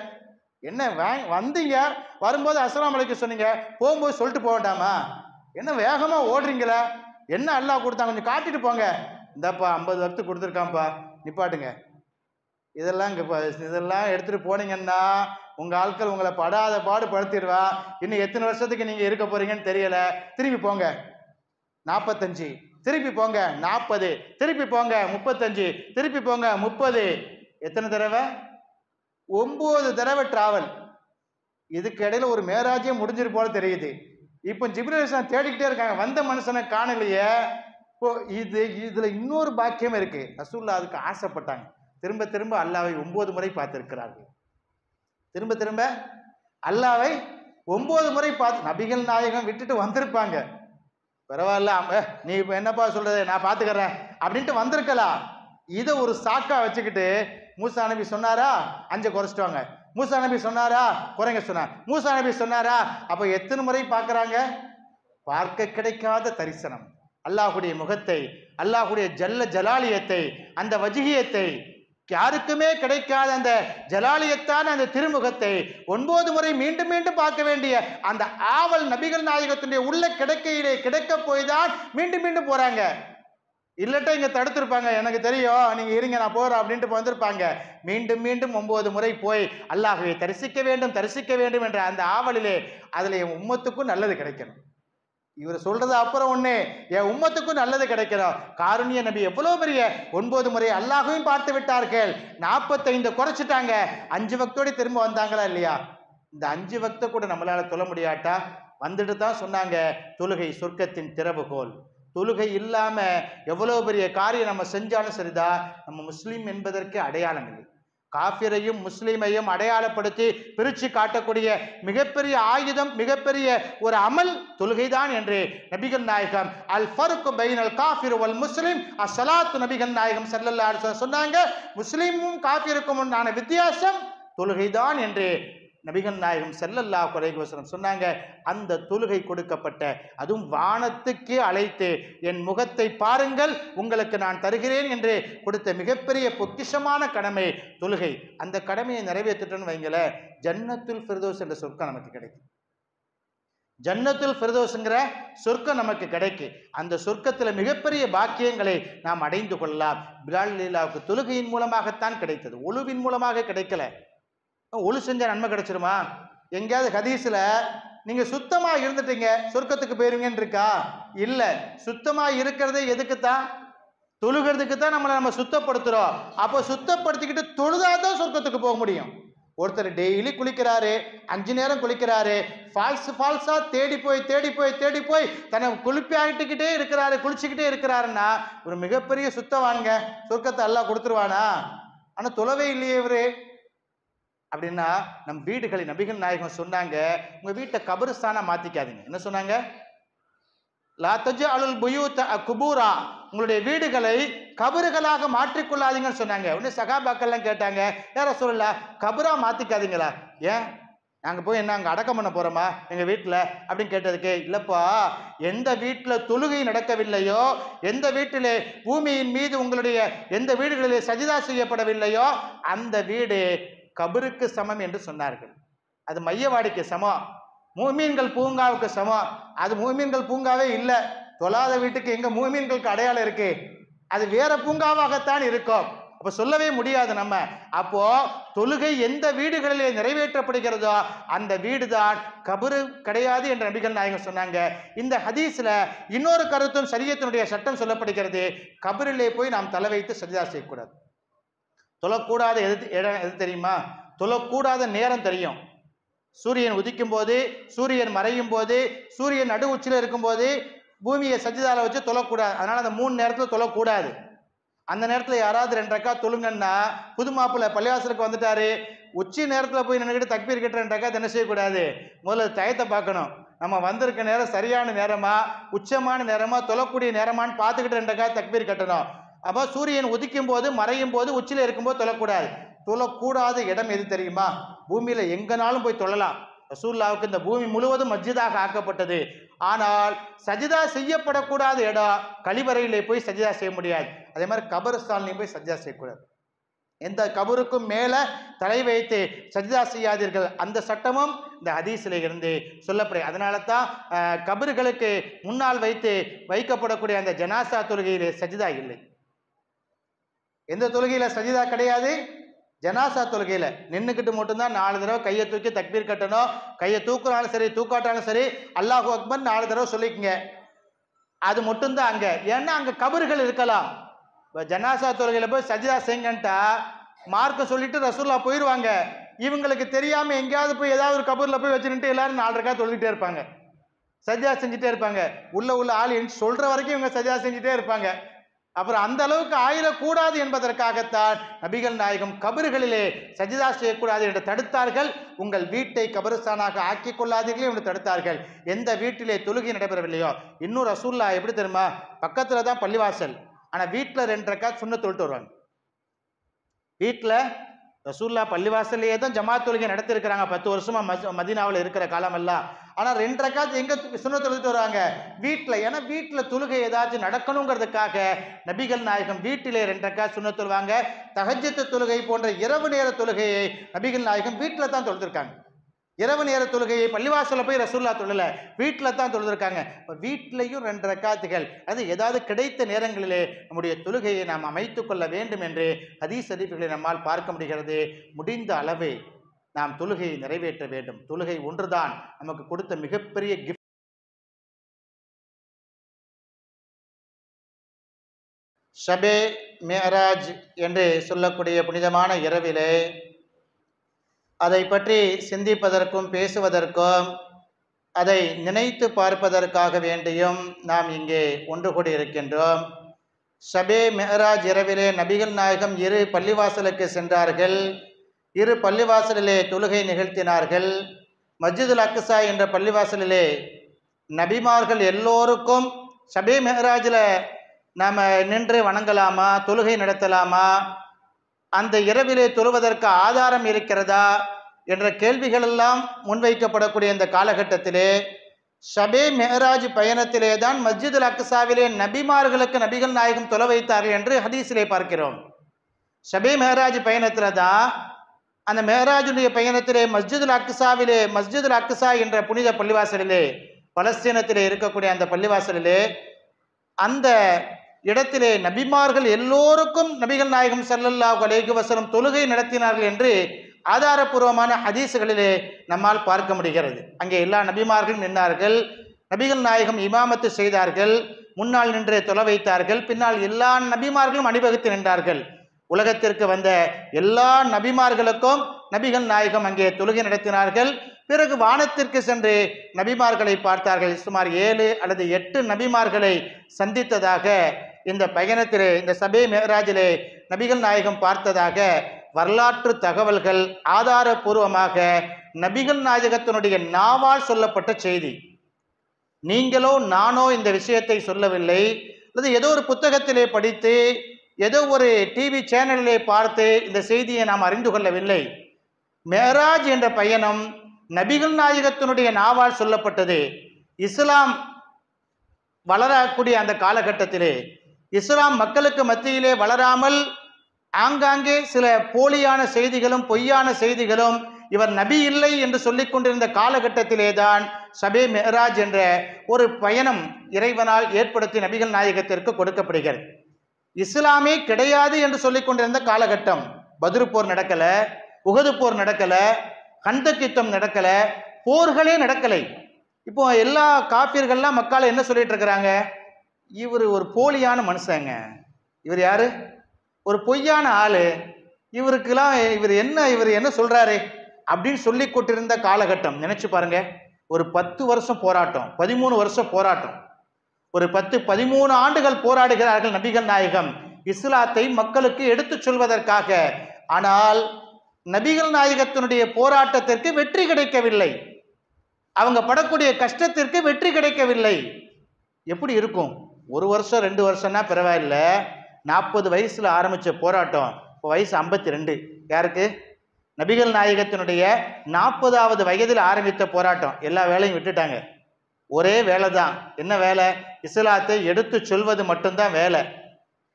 என்ன வந்தீங்க, வரும்போது அஸ்ஸலாமு அலைக்கும் சொன்னீங்க, போகும்போது சொல்லிட்டு போக வேண்டாமா? என்ன வேகமா ஓடுறீங்களா? என்ன அல்லாஹ் கொடுத்தாங்க, கொஞ்சம் காட்டிட்டு போங்க. இந்தப்பா 50 வக்து கொடுத்துருக்கான்ப்பா, நிப்பாட்டுங்க. இதெல்லாம் எடுத்துட்டு போனீங்கன்னா உங்க ஆட்கள் உங்களை படாத பாடு படுத்திடுவா. இன்னும் எத்தனை வருஷத்துக்கு நீங்க இருக்க போறீங்கன்னு தெரியல. திருப்பி போங்க 45, திருப்பி போங்க 40, திருப்பி போங்க 35, திருப்பி போங்க 30. எத்தனை தடவை? 9 தடவை டிராவல். இதுக்கு இடையில ஒரு மேராஜ்யம் முடிஞ்சிரு போல தெரியுது. இப்போ ஜிப்ரீல் அலைஹிஸ்ஸலாம் தேடிக்கிட்டே இருக்காங்க, வந்த மனுஷனை காணலையே. இப்போ இதுல இன்னொரு பாக்கியம் இருக்கு. ரசூலுல்லாஹ் அதுக்கு ஆசைப்பட்டாங்க. திரும்ப திரும்ப அல்லாஹ்வை 9 முறை பார்த்திருக்கிறார்கள். திரும்ப திரும்ப அல்லாஹ்வை 9 முறை பார்த்து நபிகள் நாயகம் விட்டுட்டு வந்திருப்பாங்க. பரவாயில்ல, நீ இப்போ என்னப்பா சொல்றது, நான் பார்த்துக்கிறேன் அப்படின்ட்டு வந்திருக்கலாம். இதை ஒரு சாக்கா வச்சுக்கிட்டு மூசா நபி சொன்னாரா 5 குறைச்சிட்டு வாங்க, மூசா நபி சொன்னாரா குறைங்க சொன்னார், மூசா நபி சொன்னாரா. அப்ப எத்தனை முறை பார்க்கறாங்க? பார்க்க கிடைக்காத தரிசனம், அல்லாஹுடைய முகத்தை, அல்லாஹுடைய ஜல்ல ஜலாலியத்தை, அந்த வஜிகியத்தை, யாருக்குமே கிடைக்காத அந்த ஜலாலியத்தான அந்த திருமுகத்தை 9 முறை மீண்டும் மீண்டும் பார்க்க வேண்டிய அந்த ஆவல் நபிகள் நாயகத்தினுடைய உள்ள கிடைக்கையிலே கிடைக்க போய்தான் மீண்டும் மீண்டும் போறாங்க. இல்லட்டா இங்க தடுத்திருப்பாங்க, எனக்கு தெரியும் நீங்க இருங்க நான் போறேன் அப்படின்ட்டு வந்திருப்பாங்க. மீண்டும் மீண்டும் 9 முறை போய் அல்லாஹ்வை தரிசிக்க வேண்டும் என்ற அந்த ஆவலிலே அதுல என் உம்மத்துக்கும் நல்லது கிடைக்கணும். இவர் சொல்றது அப்புறம் ஒண்ணு, என் உம்மத்துக்கும் நல்லது கிடைக்கணும். காருண்ய நபி எவ்வளவு பெரிய 9 முறை அல்லாஹ்வையும் பார்த்து விட்டார்கள். 45 குறைச்சிட்டாங்க. 5 வக்தோட திரும்ப வந்தாங்களா இல்லையா? இந்த 5 வக்த கூட நம்மளால தொழ முடியாட்டா வந்துட்டு தான் சொன்னாங்க, தொழுகை சொர்க்கத்தின் திறவுகோல். தொழுகை இல்லாம எவ்வளவு பெரிய காரியம் நம்ம செஞ்சாலும் சரிதான், நம்ம முஸ்லீம் என்பதற்கு அடையாளம் இல்லை. காஃபிரையும் முஸ்லீமையும் அடையாளப்படுத்தி பிரித்து காட்டக்கூடிய மிகப்பெரிய ஆயுதம், மிகப்பெரிய ஒரு அமல் தொழுகைதான் என்று நபிகள் நாயகம் அல் ஃபர்க் பைனல் காஃபிர் வல் முஸ்லிம் அஸ்ஸலாத்து நபிகள் நாயகம் ஸல்லல்லாஹு அலைஹி வஸல்லம் சொன்னாங்க. முஸ்லீமும் காஃபிருக்கும் உண்டான வித்தியாசம் தொழுகைதான் என்று நபிகள் நாயகம் ஸல்லல்லாஹு அலைஹி வஸல்லம் சொன்னாங்க. அந்த தொழுகை கொடுக்கப்பட்ட, அதுவும் வானத்துக்கு அழைத்து என் முகத்தை பாருங்கள் உங்களுக்கு நான் தருகிறேன் என்று கொடுத்த மிகப்பெரிய பொக்கிஷமான கடமை தொழுகை. அந்த கடமையை நிறைவேற்றிட்டோன்னு வைங்கள, ஜன்னத்துல் ஃபிர்தௌஸ் என்ற சொர்க்கம் நமக்கு கிடைக்கும். ஜன்னத்துல் ஃபிர்தௌஸ்ங்கிற சொர்க்கம் நமக்கு கிடைக்கும். அந்த சொர்க்கத்தில் மிகப்பெரிய பாக்கியங்களை நாம் அடைந்து கொள்ளலாம். பிலால் லீலாவுக்கு தொழுகையின் மூலமாகத்தான் கிடைத்தது, ஒழுவின் மூலமாக கிடைக்கல. ஒழு செஞ்ச நன்மை கிடைச்சிருமா? எங்கேயாவது ஹதீஸ்ல நீங்க சுத்தமா இருந்துட்டீங்க சொர்க்கத்துக்கு போயிருவீங்கன்னு இருக்கா? இல்ல. சுத்தமா இருக்கிறதே எதுக்குத்தான்? தொழுகிறதுக்கு தான் நம்ம சுத்தப்படுத்துறோம். அப்போ சுத்தப்படுத்திக்கிட்டு தொழுதாதான் சொர்க்கத்துக்கு போக முடியும். ஒருத்தர் டெய்லி குளிக்கிறாரு, 5 நேரம் குளிக்கிறாரு, ஃபால்ஸா தேடி போய் தன்னை குளிப்பாயிட்டுக்கிட்டே இருக்கிறாரு, குளிச்சுக்கிட்டே இருக்கிறாருன்னா ஒரு மிகப்பெரிய சுத்தவான்ங்க. சொர்க்கத்தை எல்லாம் கொடுத்துருவானா? ஆனா தொழவே இல்லையே இவரு. அப்படின்னா நம் வீடுகளை நபிகள் நாயகம் சொன்னாங்க, உங்க வீட்டை கபருஸ்தானா மாத்திக்காதீங்க. என்ன சொன்னாங்க? லா தஜ்அலுல் புயூத குபூரா, உங்களுடைய வீடுகளை கபறுகளாக மாற்றிக்கொள்ளாதீங்கன்னு சொன்னாங்க. உடனே சகாபாக்கள்லாம் கேட்டாங்க, யா ரசூலல்லாஹ் கபரா மாத்திக்காதீங்களா? ஏன்? நாங்கள் போய் என்ன அங்கே அடக்கம் பண்ண போகிறோமா எங்கள் வீட்டில் அப்படின்னு கேட்டதுக்கு, இல்லைப்பா, எந்த வீட்டில் தொழுகை நடக்கவில்லையோ, எந்த வீட்டிலே பூமியின் மீது உங்களுடைய எந்த வீடுகளிலே சஜிதா செய்யப்படவில்லையோ அந்த வீடு கபருக்கு சமம் என்று சொன்னார்கள். அது மையவாடிக்கு சமம், மூமீன்கள் பூங்காவுக்கு சமம். அது மூமீன்கள் பூங்காவே இல்லை. தொழாத வீட்டுக்கு எங்க மூமீன்களுக்கு அடையாளம் இருக்கு? அது வேற பூங்காவாகத்தான் இருக்கும். அப்ப சொல்லவே முடியாது நம்ம. அப்போ தொழுகை எந்த வீடுகளிலே நிறைவேற்றப்படுகிறதோ அந்த வீடு தான் கபரு கிடையாது என்று நபிகள் நாயகம் சொன்னாங்க. இந்த ஹதீஸ்ல இன்னொரு கருத்தும் ஷரியத்தினுடைய சட்டம் சொல்லப்படுகிறது. கபரிலே போய் நாம் தலை வைத்து சஜிதா செய்யக்கூடாது. தொழக்கூடாத இடம் எது தெரியுமா? தொழக்கூடாத நேரம் தெரியும். சூரியன் உதிக்கும் போது, சூரியன் மறையும் போது, சூரியன் நடு உச்சில இருக்கும் போது பூமியை சஜிதால வச்சு தொழக்கூடாது. அதனால அந்த 3 நேரத்தில் தொழக்கூடாது. அந்த நேரத்தில் யாராவது 2 ரக்காத் தொழுங்கன்னா, புது மாப்பிள்ளை பள்ளிவாசலுக்கு வந்துட்டாரு, உச்சி நேரத்தில் போய் நின்றுக்கிட்டு தக்பீர் கட்டுற 2 ரக்காத் என்ன செய்யக்கூடாது? முதல்ல டயத்தை பார்க்கணும். நம்ம வந்திருக்க நேரம் சரியான நேரமா, உச்சமான நேரமா, தொழக்கூடிய நேரமான்னு பார்த்துக்கிட்டு 2 ரக்காத் தக்பீர் கட்டணும். அப்போ சூரியன் உதிக்கும் போது, மறையும் போது, உச்சியில் இருக்கும்போது தொழக்கூடாது. தொழக்கூடாத இடம் எது தெரியுமா? பூமியில எங்கனாலும் போய் தொழலாம். ரசூலுல்லாஹ்வுக்கு இந்த பூமி முழுவதும் மஸ்ஜிதாக ஆக்கப்பட்டது. ஆனால் சஜிதா செய்யப்படக்கூடாத இடம் கழிவறையிலே போய் சஜிதா செய்ய முடியாது. அதே மாதிரி கபர்ஸ்தான்லையும் போய் சஜிதா செய்யக்கூடாது. எந்த கபருக்கும் மேல தலை வைத்து சஜிதா செய்யாதீர்கள். அந்த சட்டமும் இந்த ஹதீஸில் இருந்து சொல்லப்படுது. அதனால தான் கபர்களுக்கு முன்னால் வைக்கப்படக்கூடிய அந்த ஜனாசா தொழுகையிலே சஜிதா இல்லை. எந்த தொழுகையில சஜிதா கிடையாது? ஜனாசா தொழுகையில நின்றுக்கிட்டு மட்டும்தான் 4 தடவை கையை தூக்கி தக்பீர் கட்டணும். கையை தூக்குறாலும் சரி, தூக்காட்டாலும் சரி, அல்லாஹு அக்பர் 4 தடவை சொல்லிக்கங்க. அது மட்டும்தான் அங்க. ஏன்னா அங்க கபர்கள் இருக்கலாம். ஜனாசா தொழுகையில போய் சஜிதா செய்யுங்கன்ட்டா மார்க்க சொல்லிட்டு ரசூலுல்லாஹ் போயிடுவாங்க. இவங்களுக்கு தெரியாம எங்கேயாவது போய் ஏதாவது ஒரு கபூர்ல போய் வச்சுட்டு எல்லாரும் 4 ரக்காத் தொழுகிட்டே இருப்பாங்க, சஜிதா செஞ்சுட்டே இருப்பாங்க. உள்ள ஆள் சொல்ற வரைக்கும் இவங்க சஜிதா செஞ்சுட்டே இருப்பாங்க. அப்புறம் அந்த அளவுக்கு ஆயிடக்கூடாது என்பதற்காகத்தான் நபிகள் நாயகம் கபறுகளிலே சஜிதா செய்யக்கூடாது என்று தடுத்தார்கள். உங்கள் வீட்டை கபருஸ்தானாக ஆக்கி கொள்ளாதீர்கள் என்று தடுத்தார்கள். எந்த வீட்டிலே தொழுகை நடைபெறவில்லையோ, இன்னும் ரசூலுல்லாஹ் எப்படி தெரியுமா? பக்கத்துல தான் பள்ளிவாசல், ஆனா வீட்டில் 2 ரக்காத் சுன்னத் தொழுட்டு வருவாங்க. வீட்டில் ரசூலுல்லாஹ் பள்ளிவாசல்லையே தான் ஜமாத் தொழுகை நடத்திருக்கிறாங்க 10 வருஷமா மதீனாவில் இருக்கிற காலமெல்லாம். ஆனால் 2 ரக்காத் எங்க சுன்னத் தொழுட்டு வருவாங்க? வீட்டில். ஏன்னா வீட்டில் தொழுகை ஏதாச்சும் நடக்கணுங்கிறதுக்காக நபிகள் நாயகம் வீட்டிலே 2 ரக்காத் சுன்னத் தொழுவாங்க. தஹஜ்ஜுத் தொழுகை போன்ற இரவு நேர தொழுகையை நபிகள் நாயகம் வீட்டில் தான் தொழுதிருக்காங்க. இரவு நேர தொழுகையை பள்ளிவாசல போய் ரசூலுல்லாஹ் தொழல, வீட்டில் தான் தொழுதிருக்காங்க. வீட்டிலையும் 2 ரக்காத்துகள், அது ஏதாவது கிடைத்த நேரங்களிலே நம்முடைய தொழுகையை நாம் அமைத்துக் கொள்ள வேண்டும் என்று ஹதீஸ் ஷரீஃப்களை நம்மால் பார்க்க முடிகிறது. முடிந்த அளவு நாம் தொழுகையை நிறைவேற்ற வேண்டும். தொழுகை ஒன்றுதான் நமக்கு கொடுத்த மிகப்பெரிய கிஃப்ட். ஷபே மிஅராஜ் என்று சொல்லக்கூடிய புனிதமான இரவிலே அதை பற்றி சிந்திப்பதற்கும் பேசுவதற்கும் அதை நினைத்து பார்ப்பதற்காக வேண்டியும் நாம் இங்கே ஒன்று கூடி இருக்கின்றோம். ஷபே மிஅராஜ் இரவிலே நபிகள் நாயகம் 2 பள்ளிவாசலுக்கு சென்றார்கள். 2 பள்ளிவாசலிலே தொழுகை நிகழ்த்தினார்கள். மஸ்ஜிதுல் அக்ஸா என்ற பள்ளிவாசலிலே நபிமார்கள் எல்லோருக்கும் ஷபே மிஅராஜில் நாம் நின்று வணங்கலாமா, தொழுகை நடத்தலாமா, அந்த இரவிலே தொழுவதற்கு ஆதாரம் இருக்கிறதா என்ற கேள்விகள் எல்லாம் முன்வைக்கப்படக்கூடிய இந்த காலகட்டத்திலே ஷபே மிஅராஜ் பயணத்திலே தான் மஸ்ஜிதுல் அக்ஸாவிலே நபிமார்களுக்கு நபிகள் நாயகம் தொழ வைத்தார்கள் என்று ஹதீஸிலே பார்க்கிறோம். ஷபே மிஅராஜ் பயணத்தில் தான், அந்த மிஅராஜுடைய பயணத்திலே மஸ்ஜிதுல் அக்ஸா என்ற புனித பள்ளிவாசலிலே, பலஸ்தீனத்திலே இருக்கக்கூடிய அந்த பள்ளிவாசலிலே, அந்த இடத்திலே நபிமார்கள் எல்லோருக்கும் நபிகள் நாயகம் ஸல்லல்லாஹு அலைஹி வஸல்லம் தொழுகை நடத்தினார்கள் என்று ஆதாரபூர்வமான ஹதீஸ்களிலே நம்மால் பார்க்க முடிகிறது. அங்கே எல்லா நபிமார்களும் நின்றார்கள். நபிகள் நாயகம் இமாமத்து செய்தார்கள். முன்னால் நின்று தொழ வைத்தார்கள். பின்னால் எல்லா நபிமார்களும் அணிவகுத்து நின்றார்கள். உலகத்திற்கு வந்த எல்லா நபிமார்களுக்கும் நபிகள் நாயகம் அங்கே தொழுகை நடத்தினார்கள். பிறகு வானத்திற்கு சென்று நபிமார்களை பார்த்தார்கள். சுமார் 7 அல்லது 8 நபிமார்களை சந்தித்ததாக இந்த பயணத்திலே, இந்த ஷபே மிஅராஜிலே நபிகள் நாயகம் பார்த்ததாக வரலாற்று தகவல்கள் ஆதாரபூர்வமாக நபிகள் நாயகத்தினுடைய நாவால் சொல்லப்பட்ட செய்தி. நீங்களோ நானோ இந்த விஷயத்தை சொல்லவில்லை, அல்லது ஏதோ ஒரு புத்தகத்திலே படித்து ஏதோ ஒரு டிவி சேனலிலே பார்த்து இந்த செய்தியை நாம் அறிந்து கொள்ளவில்லை. மிஅராஜ் என்ற பயணம் நபிகள் நாயகத்தினுடைய நாவால் சொல்லப்பட்டது. இஸ்லாம் வளரக்கூடிய அந்த காலகட்டத்திலே இஸ்லாம் மக்களுக்கு மத்தியிலே வளராமல் ஆங்காங்கே சில போலியான செய்திகளும் பொய்யான செய்திகளும் இவர் நபி இல்லை என்று சொல்லிக் கொண்டிருந்த காலகட்டத்திலே தான் ஷபே மெஹராஜ் என்ற ஒரு பயணம் இறைவனால் ஏற்படுத்தி நபிகள் நாயகத்திற்கு கொடுக்கப்படுகிறது. இஸ்லாமே கிடையாது என்று சொல்லிக் கொண்டிருந்த காலகட்டம். பத்ரு போர் நடக்கல, உஹது போர் நடக்கல, கந்தக் யுத்தம் நடக்கல, போர்களே நடக்கலை. இப்போ எல்லா காபிர்கள்லாம் மக்கால என்ன சொல்லிட்டு இருக்கிறாங்க? இவர் ஒரு போலியான மனுஷங்க, இவர் யாரு, ஒரு பொய்யான ஆளு, இவருக்கெல்லாம் இவர் என்ன சொல்றாரு அப்படின்னு சொல்லி கொண்டிருந்த காலகட்டம். நினைச்சு பாருங்க, ஒரு 10 வருஷம் போராட்டம், 13 வருஷம் போராட்டம், ஒரு 10-13 ஆண்டுகள் போராடுகிறார்கள் நபிகள் நாயகம் இஸ்லாத்தை மக்களுக்கு எடுத்து சொல்வதற்காக. ஆனால் நபிகள் நாயகத்தினுடைய போராட்டத்திற்கு வெற்றி கிடைக்கவில்லை, அவங்க படக்கூடிய கஷ்டத்திற்கு வெற்றி கிடைக்கவில்லை. எப்படி இருக்கும்? 1 வருஷம் 2 வருஷம்னா பரவாயில்ல, 40 வயசுல ஆரம்பிச்ச போராட்டம் இப்போ வயசு 52. யாருக்கு? நபிகள் நாயகத்தினுடைய 40வது வயதில் ஆரம்பித்த போராட்டம். எல்லா வேலையும் விட்டுட்டாங்க, ஒரே வேலை தான். என்ன வேலை? இஸ்லாத்தை எடுத்து சொல்வது மட்டும்தான் வேலை,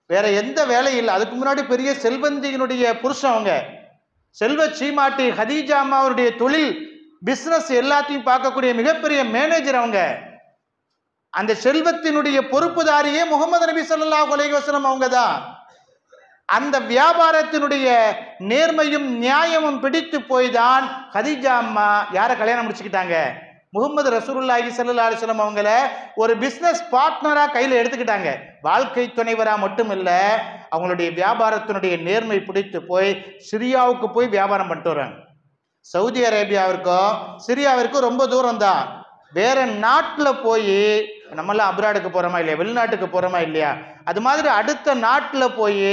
வேற எந்த வேலையும் இல்லை. அதுக்கு முன்னாடி பெரிய செல்வந்தியினுடைய புருஷன் அவங்க, செல்வ சீமாட்டி ஹதீஜா அம்மாவுடைய தொழில் பிசினஸ் எல்லாத்தையும் பார்க்கக்கூடிய மிகப்பெரிய மேனேஜர் அவங்க. அந்த செல்வத்தினுடைய பொறுப்புதாரியே முகமது நபி ஸல்லல்லாஹு அலைஹி வஸல்லம் அவங்க தான். அந்த வியாபாரத்தினுடைய நேர்மையும் நியாயமும் பிடித்து போய்தான் ஹதீஜா அம்மா யாரை கல்யாணம் முடிச்சுக்கிட்டாங்க? முகமது ரசூலுல்லாஹி ஸல்லல்லாஹு அலைஹி வஸல்லம் அவங்கள ஒரு பிசினஸ் பார்ட்னரா கையில எடுத்துக்கிட்டாங்க. வாழ்க்கை துணைவரா மட்டும் இல்ல, அவங்களுடைய வியாபாரத்தினுடைய நேர்மை பிடித்து போய் சிரியாவுக்கு போய் வியாபாரம் பண்ணிட்டு வராங்க. சவுதி அரேபியாவிற்கும் சிரியாவிற்கும் ரொம்ப தூரம் தான். வேற நாட்டில் போய், நம்மளாம் அப்ராடுக்கு போறோமா இல்லையா, வெளிநாட்டுக்கு போறோமா இல்லையா, அது மாதிரி அடுத்த நாட்டில் போய்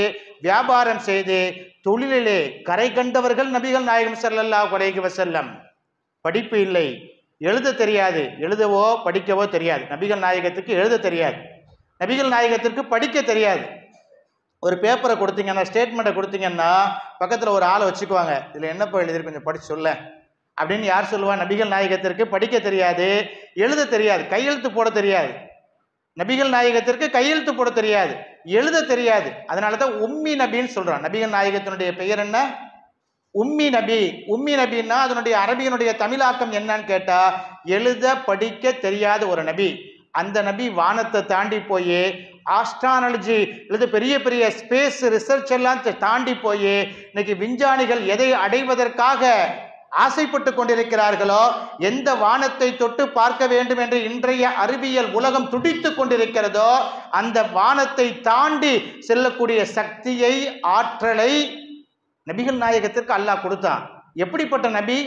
வியாபாரம் செய்து தொழிலிலே கரை கண்டவர்கள் நபிகள் நாயகம் ஸல்லல்லாஹு அலைஹி வஸல்லம். படிப்பு இல்லை, எழுத தெரியாது, எழுதவோ படிக்கவோ தெரியாது. நபிகள் நாயகத்துக்கு எழுத தெரியாது, நபிகள் நாயகத்திற்கு படிக்க தெரியாது. ஒரு பேப்பரை கொடுத்தீங்கன்னா, ஸ்டேட்மெண்ட்டை கொடுத்தீங்கன்னா பக்கத்தில் ஒரு ஆளை வச்சுக்குவாங்க, இதில் என்னப்பா எழுதி கொஞ்சம் படிச்சு சொல்ல அப்படின்னு. யார் சொல்லுவா? நபிகள் நாயகத்திற்கு படிக்க தெரியாது, எழுத தெரியாது, கையெழுத்து போட தெரியாது. நபிகள் நாயகத்திற்கு கையெழுத்து போட தெரியாது, எழுத தெரியாது. அதனால தான் உம்மி நபின்னு சொல்றான். நபிகள் நாயகத்தினுடைய பெயர் என்ன? உம்மி நபி. உம்மி நபின்னா அதனுடைய அரபியனுடைய தமிழாக்கம் என்னன்னு கேட்டா, எழுத படிக்க தெரியாத ஒரு நபி. அந்த நபி வானத்தை தாண்டி போய் ஆஸ்ட்ரானாலஜி அல்லது பெரிய பெரிய ஸ்பேஸ் ரிசர்ச் எல்லாம் தாண்டி போய் இன்னைக்கு விஞ்ஞானிகள் எதை அடைவதற்காக ஆசைப்பட்டு கொண்டிருக்கிறார்களோ, எந்த வானத்தை தொட்டு பார்க்க வேண்டும் என்று இன்றைய அறிவியல் உலகம் துடித்து கொண்டிருக்கிறதோ, அந்த வானத்தை தாண்டி செல்லக்கூடிய சக்தியை, ஆற்றலை நபிகள் நாயகத்திற்கு அல்லாஹ் கொடுத்தான். எப்படிப்பட்ட நபி?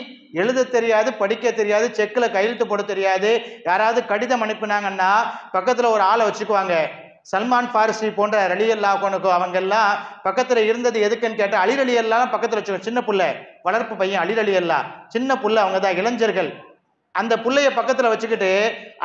எழுத தெரியாது, படிக்க தெரியாது, செக்கில் கையெழுத்து போட தெரியாது. யாராவது கடிதம் அனுப்பினாங்கன்னா பக்கத்தில் ஒரு ஆளை வச்சுக்குவாங்க. சல்மான் ஃபாரிசி போன்ற ரலியல்லாஹு அன்ஹு அவங்க எல்லாம் பக்கத்தில் இருந்தது எதுக்குன்னு கேட்டால், அலி ரலியல்லாஹ் பக்கத்தில் வச்சுக்கோங்க. சின்ன புள்ள, வளர்ப்பு பையன் அலி ரலியல்லாஹ், சின்ன புள்ள, அவங்க தான் இளைஞர்கள். அந்த புள்ளைய பக்கத்தில் வச்சுக்கிட்டு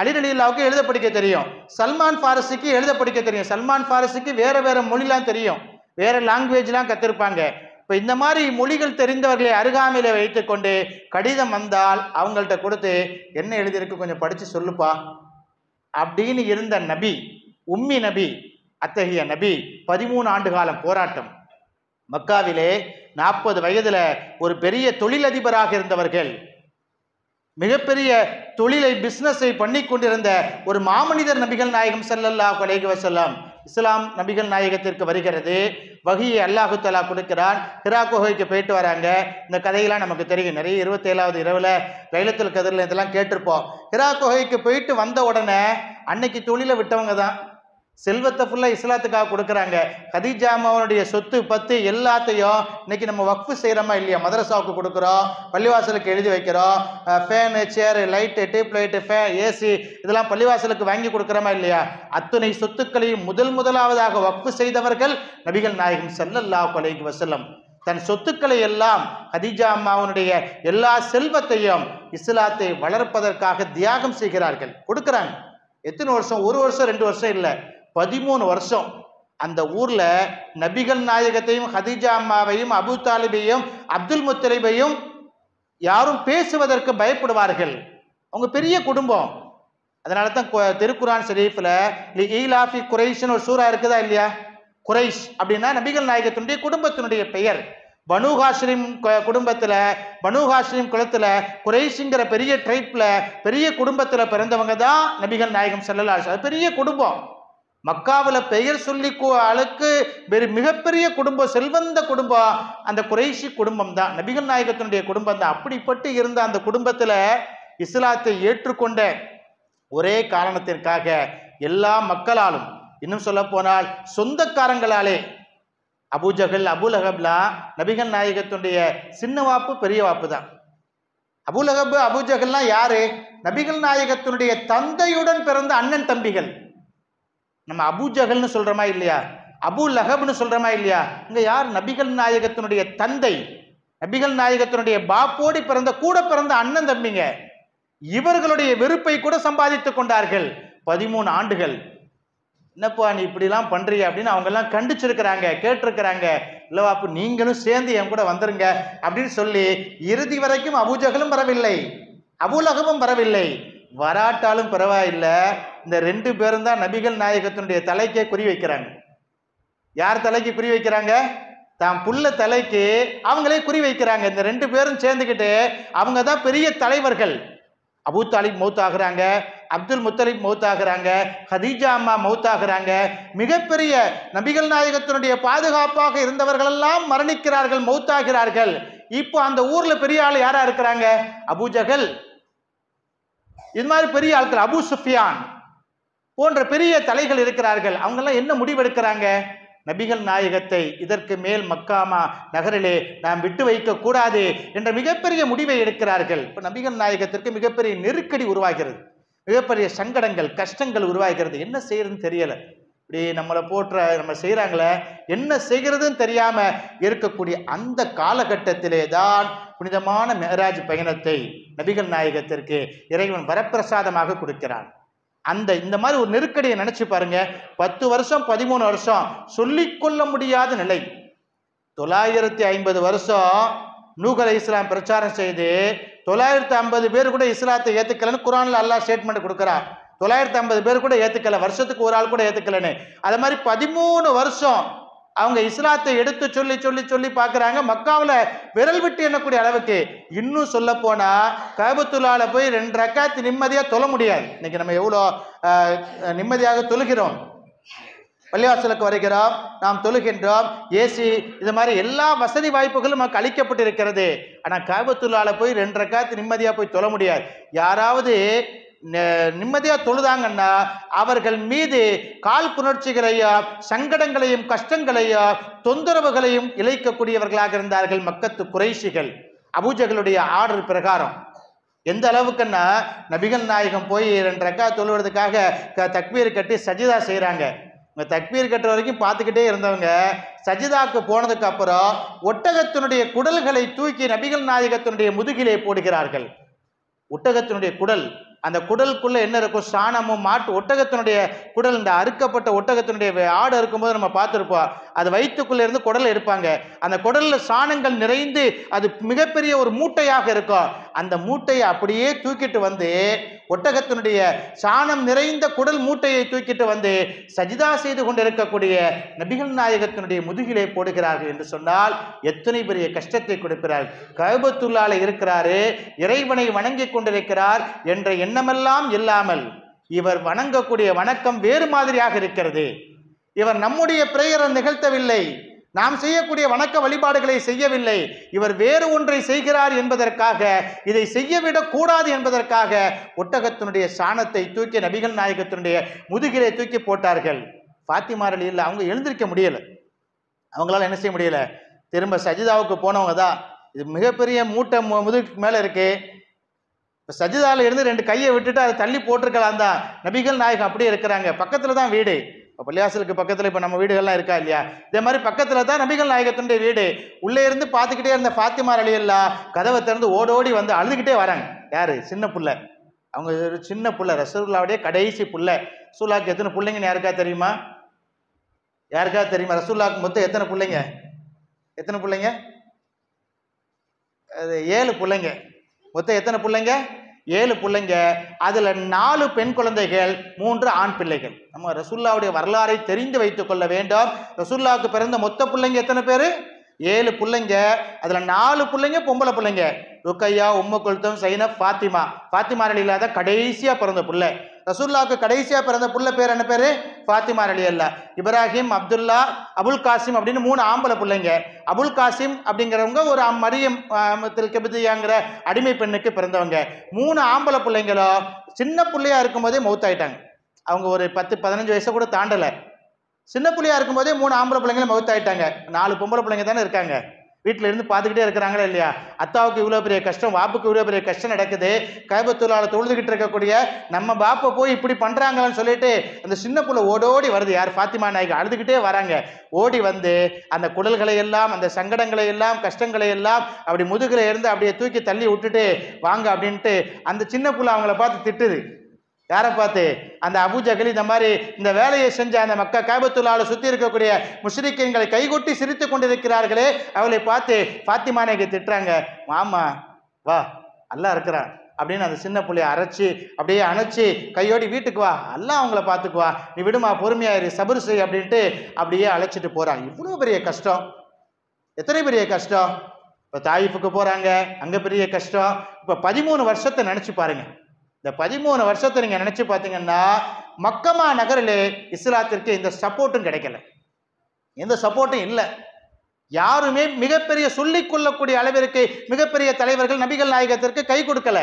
அலி ரலியல்லாஹுக்கு எழுத படிக்க தெரியும், சல்மான் ஃபாரிசிக்கு எழுத படிக்க தெரியும். சல்மான் ஃபாரிசிக்கு வேற வேற மொழிலாம் தெரியும், வேற லாங்குவேஜ்லாம் கற்றுருப்பாங்க. இப்போ இந்த மாதிரி மொழிகள் தெரிந்தவர்களை அருகாமையில் வைத்துக்கொண்டு கடிதம் வந்தால் அவங்கள்ட்ட கொடுத்து, என்ன எழுதியிருக்கு கொஞ்சம் படித்து சொல்லுப்பா அப்படின்னு இருந்த நபி உம்மி நபி. அத்தகைய நபி 13 ஆண்டு காலம் போராட்டம். மக்காவிலே 40 வயதுல ஒரு பெரிய தொழிலதிபராக இருந்தவர்கள், மிகப்பெரிய தொழிலை பிசினஸை பண்ணி கொண்டிருந்த ஒரு மாமனிதர் நபிகள் நாயகம் ஸல்லல்லாஹு அலைஹி வஸல்லம். இஸ்லாம் நபிகள் நாயகத்திற்கு வருகிறது, வஹியை அல்லாஹு தஆலா கொடுக்கிறான். ஹிரா குகைக்கு போயிட்டு வராங்க. இந்த கதையெல்லாம் நமக்கு தெரியும், நிறைய 27வது இரவுல லைலத்துல் கத்ர்ல இதெல்லாம் கேட்டிருப்போம். ஹிரா குகைக்கு போயிட்டு வந்த உடனே அன்னைக்கு தொழிலை விட்டவங்க தான் செல்வத்தை ஃபுல்லாக இஸ்லாத்துக்காக கொடுக்குறாங்க. கதீஜா அம்மாவுடைய சொத்து பத்து எல்லாத்தையும் இன்னைக்கு நம்ம வக்ஃபு செய்கிறோமா இல்லையா? மதரசாவுக்கு கொடுக்குறோம், பள்ளிவாசலுக்கு எழுதி வைக்கிறோம், ஃபேனு, சேரு, லைட்டு, டியூப் லைட்டு, ஏசி இதெல்லாம் பள்ளிவாசலுக்கு வாங்கி கொடுக்குறோமா இல்லையா? அத்தனை சொத்துக்களையும் முதலாவதாக வக்ஃபு செய்தவர்கள் நபிகள் நாயகம் ஸல்லல்லாஹு அலைஹி வஸல்லம். தன் சொத்துக்களை எல்லாம் கதீஜா அம்மாவுடைய எல்லா செல்வத்தையும் இஸ்லாத்தை வளர்ப்பதற்காக தியாகம் செய்கிறார்கள், கொடுக்குறாங்க. எத்தனை வருஷம்? 1 வருஷம் 2 வருஷம் இல்லை, 13 வருஷம். அந்த ஊர்ல நபிகள் நாயகத்தையும் ஹதீஜா அம்மாவையும் அபு தாலிபையும் அப்துல் முத்தலிபையும் யாரும் பேசுவதற்கு பயப்படுவார்கள். அவங்க பெரிய குடும்பம். அதனால தான் திருக்குரான் ஷரீஃப்ல ஈலாஃபி குரைஷ்னு ஒரு சூரா இருக்குதா இல்லையா? குரைஷ் அப்படின்னா நபிகள் நாயகத்தினுடைய குடும்பத்தினுடைய பெயர். பனு ஹாஷிம் குடும்பத்துல, பனு ஹாஷிம் குலத்துல, குரைஷிங்கிற பெரிய ட்ரைப்ல, பெரிய குடும்பத்துல பிறந்தவங்க தான் நபிகள் நாயகம் ஸல்லல்லாஹு அலைஹி வஸல்லம். பெரிய குடும்பம். மக்காவில் பெயர் சொல்லி அளவுக்கு மிகப்பெரிய குடும்பம், செல்வந்த குடும்பம் அந்த குறைஷி குடும்பம் தான், நபிகள் நாயகத்தினுடைய குடும்பம் தான். அப்படிப்பட்டு இருந்த அந்த குடும்பத்துல இஸ்லாத்தை ஏற்றுக்கொண்ட ஒரே காரணத்திற்காக எல்லா மக்களாலும், இன்னும் சொல்ல போனால் சொந்தக்காரங்களாலே, அபூஜஹல் அபூலஹப்லாம் நபிகள் நாயகத்தினுடைய சின்ன வாப்பு பெரிய வாப்பு தான். அபூலஹப் அபூஜஹல்லாம் யாரு? நபிகள் நாயகத்தினுடைய தந்தையுடன் பிறந்த அண்ணன் தம்பிகள். நம்ம அபூஜஹல்னு சொல்றோமா இல்லையா, அபூ லஹப்னு சொல்றோமா இல்லையா? இங்க யார்? நபிகள் நாயகத்தினுடைய தந்தை, நபிகள் நாயகத்தினுடைய பாப்போடி பிறந்த கூட பிறந்த அண்ணன் தம்பிங்க. இவர்களுடைய வெறுப்பை கூட சம்பாதித்துக் கொண்டார்கள் 13 ஆண்டுகள். என்னப்பா நீ இப்படிலாம் பண்றிய அப்படின்னு அவங்க எல்லாம் கண்டிச்சிருக்கிறாங்க, கேட்டிருக்கிறாங்க. இல்லவா, அப்ப நீங்களும் சேர்ந்து என் கூட வந்துருங்க அப்படின்னு சொல்லி இறுதி வரைக்கும் அபூஜஹலும் வரவில்லை, அபூலஹபும் வரவில்லை. வராட்டாலும் பரவாயில்லை, இந்த 2 பேரும் தான் நபிகள் நாயகத்தினுடைய தலைக்கே குறி வைக்கிறாங்க. யார் தலைக்கு குறி வைக்கிறாங்க? தான் புள்ள தலைக்கு அவங்களே குறி வைக்கிறாங்க. இந்த 2 பேரும் சேர்ந்துக்கிட்டு அவங்க தான் பெரிய தலைவர்கள். அபூ தாலிப் மௌத்தாகிறாங்க, அப்துல் முத்தலிப் மௌத்தாகிறாங்க, ஹதீஜா அம்மா மௌத்தாகிறாங்க. மிகப்பெரிய நபிகள் நாயகத்தினுடைய பாதுகாப்பாக இருந்தவர்கள் எல்லாம் மரணிக்கிறார்கள், மௌத்தாகிறார்கள். இப்போ அந்த ஊர்ல பெரிய ஆள் யாரா இருக்கிறாங்க? அபூஜஹல், இது மாதிரி பெரிய ஆட்கள், அபூ சுஃபியான் போன்ற பெரிய தலைகள் இருக்கிறார்கள். அவங்க எல்லாம் என்ன முடிவெடுக்கிறாங்க? நபிகள் நாயகத்தை இதற்கு மேல் மக்காமா நகரிலே நாம் விட்டு வைக்க கூடாது என்ற மிகப்பெரிய முடிவை எடுக்கிறார்கள். இப்ப நபிகள் நாயகத்திற்கு மிகப்பெரிய நெருக்கடி உருவாகிறது, மிகப்பெரிய சங்கடங்கள், கஷ்டங்கள் உருவாகிறது. என்ன செய்யறதுன்னு தெரியல. இப்படி நம்மளை போற்ற நம்ம செய்யறாங்களே, என்ன செய்கிறதுன்னு தெரியாம இருக்கக்கூடிய அந்த காலகட்டத்திலே தான் புனிதமான மெஹராஜ் பயணத்தை நபிகள் நாயகத்திற்கு இறைவன் வரப்பிரசாதமாக கொடுக்கிறான். இந்த மாதிரி ஒரு நெருக்கடியை நினைச்சு பாருங்க. 10 வருஷம் 13 வருஷம் சொல்லிக்கொள்ள முடியாத நிலை. 950 வருஷம் நூஹ் அலைஹிஸ்ஸலாம் பிரச்சாரம் செய்து 950 பேர் கூட இஸ்லாத்தை ஏத்துக்கலன்னு குர்ஆன்ல அல்லாஹ் ஸ்டேட்மெண்ட் கொடுக்கிறார். 950 பேர் கூட ஏத்துக்கல, வருஷத்துக்கு ஒரு ஆள் கூட ஏத்துக்கலன்னு. அதே மாதிரி 13 வருஷம் அவங்க இஸ்லாத்தை எடுத்து சொல்லி சொல்லி சொல்லி பார்க்குறாங்க. மக்காவில் விரல் விட்டு எண்ணக்கூடிய அளவுக்கு. இன்னும் சொல்ல போனா கஅபத்துல்லாஹ்ல போய் 2 ரக்காத் நிம்மதியாக தொழ முடியாது. இன்னைக்கு நம்ம எவ்வளோ நிம்மதியாக தொழுகிறோம், பள்ளிவாசலுக்கு வருகிறோம், நாம் தொழுகின்றோம், ஏசி, இது மாதிரி எல்லா வசதி வாய்ப்புகளும் நமக்கு அளிக்கப்பட்டிருக்கிறது. ஆனால் கஅபத்துல்லாஹ்ல போய் 2 ரக்காத் நிம்மதியாக போய் தொழ முடியாது. யாராவது நிம்மதியா தொழுதாங்கன்னா அவர்கள் மீது கால் புணர்ச்சிகளையும் சங்கடங்களையும் கஷ்டங்களையும் தொந்தரவுகளையும் இழைக்கக்கூடியவர்களாக இருந்தார்கள் மக்கத்து குறைஷிகள். அபூஜஹலுடைய ஆர்டர் பிரகாரம் எந்த அளவுக்குன்னா, நபிகள் நாயகம் போய் 2 ரக்காத் தொழுவதற்காக தக்பீர் கட்டி சஜிதா செய்யறாங்க. தக்பீர் கட்டுற வரைக்கும் பார்த்துக்கிட்டே இருந்தவங்க சஜிதாக்கு போனதுக்கு அப்புறம் ஒட்டகத்தினுடைய குடல்களை தூக்கி நபிகள் நாயகத்தினுடைய முதுகிலே போடுகிறார்கள். ஒட்டகத்தினுடைய குடல், அந்த குடலுக்குள்ள என்ன இருக்கும்? சாணமும் மாட்டு ஒட்டகத்தினுடைய குடல், இந்த அறுக்கப்பட்ட ஒட்டகத்தினுடைய ஆடு இருக்கும்போது நம்ம பார்த்துருப்போம், அது வயிற்றுக்குள்ள இருந்து குடல் எடுப்பாங்க. அந்த குடல்ல சாணங்கள் நிறைந்து அது மிகப்பெரிய ஒரு மூட்டையாக இருக்கும். அந்த மூட்டையை அப்படியே தூக்கிட்டு வந்து, ஒட்டகத்தினுடைய சாணம் நிறைந்த குடல் மூட்டையை தூக்கிட்டு வந்து சஜிதா செய்து கொண்டிருக்கக்கூடிய நபிகள் நாயகத்தினுடைய முதுகிலே போடுகிறார்கள் என்று சொன்னால் எத்தனை பெரிய கஷ்டத்தை கொடுக்கிறார்கள். கஅபத்துல்லாஹ்ல இருக்கிறாரு, இறைவனை வணங்கி கொண்டிருக்கிறார் என்ற எண்ணமெல்லாம் இல்லாமல் இவர் வணங்கக்கூடிய வணக்கம் வேறு மாதிரியாக இருக்கிறது. இவர் நம்முடைய பிரேயரை நிகழ்த்தவில்லை, நாம் செய்யக்கூடிய வணக்க வழிபாடுகளை செய்யவில்லை, இவர் வேறு ஒன்றை செய்கிறார் என்பதற்காக, இதை செய்யவிடக் கூடாது என்பதற்காக ஒட்டகத்தினுடைய சாணத்தை தூக்கி நபிகள் நாயகத்தினுடைய முதுகிலே தூக்கி போட்டார்கள். ஃபாத்திமா ரலியல்லாஹு அவங்க எழுந்திருக்க முடியல, அவங்களால என்ன செய்ய முடியல. திரும்ப சஜிதாவுக்கு போனவங்க தான், இது மிகப்பெரிய மூட்டை முதுகுக்கு மேல இருக்கு, சஜிதால இருந்து 2 கையை விட்டுட்டு அதை தள்ளி போட்டிருக்கலாம் தான். நபிகள் நாயகம் அப்படியே இருக்கிறாங்க, பக்கத்துல தான் வீடு. பள்ளிவாசலுக்கு பக்கத்துல இப்ப நம்ம வீடுகள்லாம் இருக்கா இல்லையா, இதே மாதிரி பக்கத்துல தான் நபிகள் நாயகத்தினுடைய வீடு. உள்ளே இருந்து பார்த்துக்கிட்டே இருந்த ஃபாத்திமா ரலியல்லாஹு கதவை திறந்து ஓடோடி வந்து அழுதுகிட்டே வராங்க. யாரு? சின்ன புள்ள, அவங்க ஒரு சின்ன புள்ள, ரசூலுல்லாஹ்வுடைய கடைசி புள்ள. ரசூலுல்லாஹ்க்கு எத்தனை பிள்ளைங்கன்னு யாருக்கா தெரியுமா? யாருக்கா தெரியுமா? ரசூலுல்லாஹ்க்கு மொத்தம் எத்தனை பிள்ளைங்க? எத்தனை பிள்ளைங்க? அது 7 பிள்ளைங்க. மொத்தம் எத்தனை பிள்ளைங்க? 7 பிள்ளைங்க. அதுல 4 பெண் குழந்தைகள், 3 ஆண் பிள்ளைகள். நம்ம ரசூலுல்லாவுடைய வரலாறை தெரிந்து வைத்துக் கொள்ள வேண்டும். ரசூலுல்லாவுக்கு பிறந்த மொத்த பிள்ளைங்க எத்தனை பேரு? 7 பிள்ளைங்க. அதுல 4 பிள்ளைங்க பொம்பளை பிள்ளைங்க. ருக்கையா, உம்மு குல்தும், சைனப், ஃபாத்திமா. ஃபாத்திமா ரலியல்லாஹு அன்ஹா கடைசியா பிறந்த பிள்ளை. ரசூலுல்லாவுக்கு கடைசியா பிறந்த புள்ள பேர் என்ன பேரு? ஃபாத்திமா ரலியல்லாஹு. இப்ராஹிம், அப்துல்லா, அபுல் காசிம் அப்படின்னு 3 ஆம்பளை பிள்ளைங்க. அபுல் காசிம் அப்படிங்கிறவங்க ஒரு மரியம் கிபிதியாங்கிற அடிமை பெண்ணுக்கு பிறந்தவங்க. 3 ஆம்பளை பிள்ளைங்களும் சின்ன பிள்ளையா இருக்கும் போதே மௌத்தாயிட்டாங்க. அவங்க ஒரு 10-15 வயசை கூட தாண்டல. சின்ன பிள்ளையா இருக்கும் போதே 3 ஆம்பளை பிள்ளைங்களும் மௌத்தாயிட்டாங்க. 4 பொம்பளை பிள்ளைங்க தானே இருக்காங்க. வீட்டில இருந்து பார்த்துக்கிட்டே இருக்கிறாங்களா இல்லையா? அத்தாவுக்கு இவ்வளோ பெரிய கஷ்டம், வாப்புக்கு இவ்வளோ பெரிய கஷ்டம் நடக்குது. கைபத்துள்ளால தொழுதுகிட்டு இருக்கக்கூடிய நம்ம பாப்பை போய் இப்படி பண்றாங்களான்னு சொல்லிட்டு அந்த சின்ன புள்ள ஓடோடி வருது. யார்? ஃபாத்திமா நாயகி அழுதுகிட்டே வராங்க. ஓடி வந்து அந்த குடல்களை எல்லாம், அந்த சங்கடங்களை எல்லாம், கஷ்டங்களை எல்லாம் அப்படி முதுகுல இருந்து அப்படியே தூக்கி தள்ளி விட்டுட்டு வாங்க அப்படின்ட்டு அந்த சின்ன புள்ள அவங்கள பார்த்து திட்டுது. யாரை பார்த்து? அந்த அபூஜஹல் இந்த மாதிரி இந்த வேலையை செஞ்ச அந்த மக்கா காபத்துல்லாஹ்ல சுத்தி இருக்கக்கூடிய முஷ்ரிக்கீன்களை கைகொட்டி சிரித்து கொண்டிருக்கிறார்களே, அவளை பார்த்து ஃபாத்திமா நாயகி திட்டுறாங்க. மாமா வா, அல்லாஹ் இருக்கிறான் அப்படின்னு அந்த சின்ன புள்ளைய அப்படியே அணைச்சி கையோடி வீட்டுக்கு வா, அல்லாஹ் அவங்கள பார்த்துக்குவா, நீ விடுமா, பொறுமையாயிரு, சபர் செய் அப்படின்ட்டு அப்படியே அழைச்சிட்டு போறாங்க. இவ்வளவு பெரிய கஷ்டம், எத்தனை பெரிய கஷ்டம். இப்ப தாயிஃபுக்கு போறாங்க, அங்க பெரிய கஷ்டம். இப்ப 13 வருஷத்தை நினைச்சு பாருங்க. இந்த 13 வருஷத்தை நீங்க நினைச்சு பார்த்தீங்கன்னா மக்கமா நகரிலே இஸ்லாத்திற்கு எந்த சப்போர்ட்டும் கிடைக்கல, எந்த சப்போர்ட்டும் இல்லை. யாருமே மிகப்பெரிய சொல்லிக் கொள்ளக்கூடிய அளவிற்கு மிகப்பெரிய தலைவர்கள் நபிகள் நாயகத்திற்கு கை கொடுக்கல.